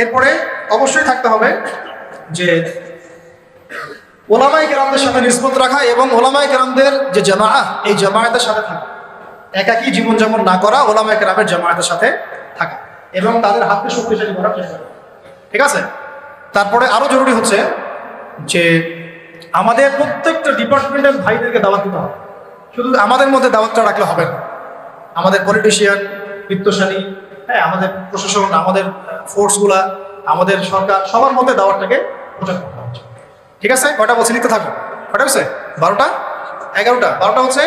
এরপরে অবশ্যই থাকতে হবে যে ওলামায়ে কেরামদের সাথে নিসবত রাখা, এবং ওলামায়ে কেরামদের যে জামাআহ, এই জামায়াতের সাথে থাকা, একাকী জীবনযাপন না করা, ওলামায়ে কেরামের জামায়াতের সাথে থাকা এবং তাদের হাতকে শক্তিশালী করার চেষ্টা করা। ঠিক আছে? তারপরে আরো জরুরি হচ্ছে যে আমাদের প্রত্যেকটা ডিপার্টমেন্টের ভাইদেরকে দাওয়াত দিতে হবে। শুধু আমাদের মধ্যে দাওয়াতটা রাখলে হবে না, আমাদের পলিটিশিয়ান, বিত্তশালী, হ্যাঁ, আমাদের প্রশাসন, আমাদের ফোর্সগুলা, আমাদের সরকার, সবার মধ্যে দাওয়াতটাকে প্রচার করতে হবে। ঠিক আছে, কয়টা বলছি লিখতে থাকো। কয়টা হচ্ছে? 12টা, 11টা। 12টা হচ্ছে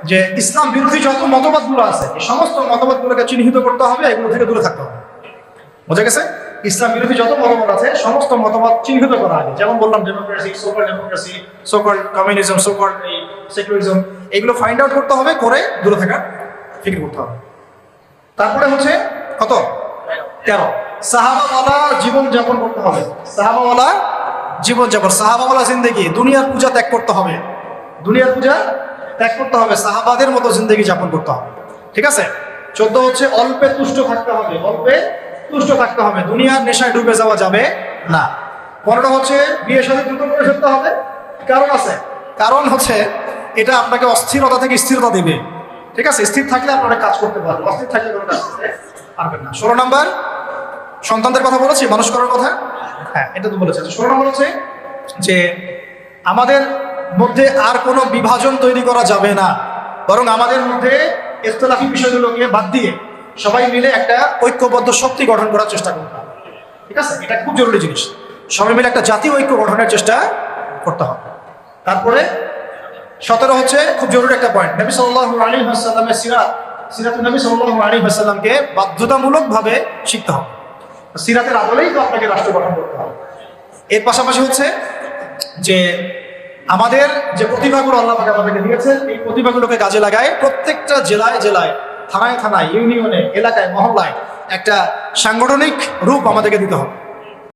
যে ইসলাম বিরোধী যত মতবাদগুলো আছে এই সমস্ত মতবাদগুলোকে চিহ্নিত করতে হবে, এগুলো থেকে দূরে থাকতে হবে। বোঝা গেছে? ইসলাম বিরোধী যত মতবাদ আছে সমস্ত মতবাদ চিহ্নিত করা আগে, যেমন বললাম ডেমোক্রেসি, সোকল কমিউনিজম, সোকল এই সেকুলারিজম, এগুলো ফাইন্ড আউট করতে হবে, করে দূরে থাকার ফিকির করতে হবে। তারপরে হচ্ছে কত? 13, সাহাবাওয়ালা জীবন যাপন করতে হবে। সাহাবাওয়ালা জীবন যাপন, সাহাবাওয়ালা জিন্দেগি, দুনিয়ার পূজা ত্যাগ করতে হবে, দুনিয়ার পূজা ত্যাগ করতে হবে, সাহাবাদের মতো জিন্দেগি যাপন করতে হবে। ঠিক আছে? 14 হচ্ছে অল্পে তুষ্ট থাকতে হবে, অল্পে তুষ্ট থাকতে হবে, দুনিয়ার নেশায় ডুবে যাওয়া যাবে না। 15 হচ্ছে বিয়ের সাথে দ্রুত করে ফেলতে হবে। কারণ আছে, কারণ হচ্ছে এটা আপনাকে অস্থিরতা থেকে স্থিরতা দিবে। ঠিক আছে? স্থির থাকলে আপনারা কাজ করতে পারবেন, অস্থির থাকলে কোনো কাজ করতে পারবেন না। 16 নম্বর সন্তানদের কথা বলেছি, মানুষ করার কথা, হ্যাঁ এটা তো বলেছে। 16 নম্বর হচ্ছে যে আমাদের মধ্যে আর কোনো বিভাজন তৈরি করা যাবে না, বরং আমাদের মধ্যে ইখতিলাফি বিষয়গুলোকে বাদ দিয়ে সবাই মিলে একটা ঐক্যবদ্ধ শক্তি গঠন করার চেষ্টা করতে হবে। ঠিক আছে? এটা খুব জরুরি জিনিস, সবাই মিলে একটা জাতীয় ঐক্য গঠনের চেষ্টা করতে হবে। তারপরে 17 হচ্ছে খুব জরুরি একটা পয়েন্ট, নবী সাল্লাল্লাহু আলাইহি ওয়াসাল্লামের সিরাতুন নবী সাল্লাল্লাহু আলাইহি ওয়াসাল্লামকে বাধ্যতামূলকভাবে শিখতে হবে। সিরাতের আদলেই তো আপনাকে রাষ্ট্র গঠন করতে হবে। এর পাশাপাশি হচ্ছে যে আমাদের যে প্রতিভাগুলো আল্লাহ পাক আমাদেরকে দিয়েছেন, এই প্রতিভাগুলোকে কাজে লাগায় প্রত্যেকটা জেলায় জেলায়, থানায় থানায়, ইউনিয়নে, এলাকায়, মহল্লায় একটা সাংগঠনিক রূপ আমাদেরকে দিতে হবে।